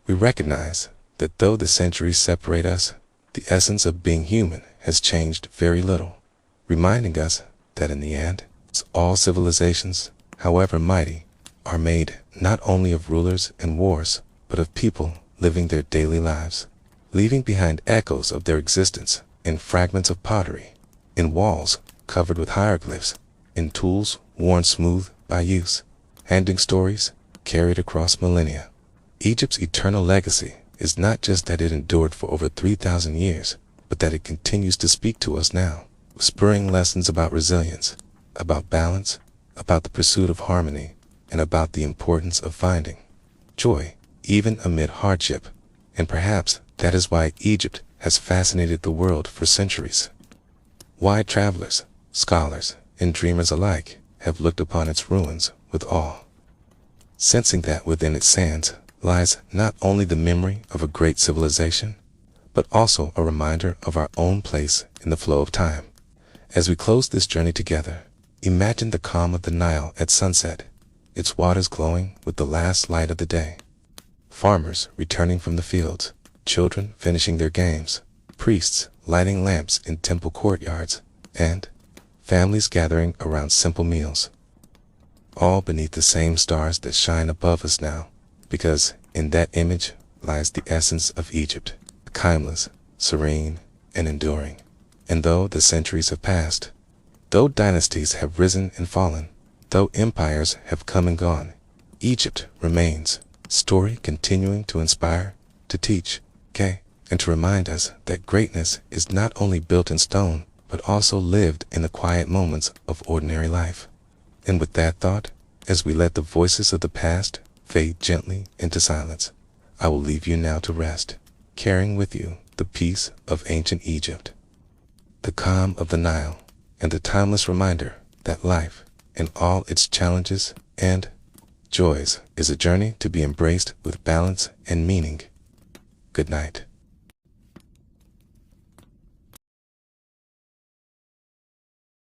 we recognize that though the centuries separate us, the essence of being human has changed very little, reminding us that in the end, all civilizations, however mighty, are made not only of rulers and wars, but of people living their daily lives, leaving behind echoes of their existence in fragments of pottery, in walls covered with hieroglyphs, in tools worn smooth by use, handing stories carried across millennia. Egypt's eternal legacy is not just that it endured for over 3,000 years, but that it continues to speak to us now, whispering lessons about resilience, about balance, about the pursuit of harmony, and about the importance of finding joy, even amid hardship. And perhaps that is why Egypt has fascinated the world for centuries. Why travelers, scholars, and dreamers alike have looked upon its ruins with awe, sensing that within its sands lies not only the memory of a great civilization, but also a reminder of our own place in the flow of time. As we close this journey together, imagine the calm of the Nile at sunset, its waters glowing with the last light of the day. Farmers returning from the fields, children finishing their games, priests lighting lamps in temple courtyards, and families gathering around simple meals, all beneath the same stars that shine above us now, because in that image lies the essence of Egypt, timeless, serene, and enduring. And though the centuries have passed, though dynasties have risen and fallen, though empires have come and gone, Egypt remains, story continuing to inspire, to teach, and to remind us that greatness is not only built in stone, but also lived in the quiet moments of ordinary life. And with that thought, as we let the voices of the past fade gently into silence, I will leave you now to rest, carrying with you the peace of ancient Egypt, the calm of the Nile, and the timeless reminder that life, in all its challenges and joys, is a journey to be embraced with balance and meaning. Good night.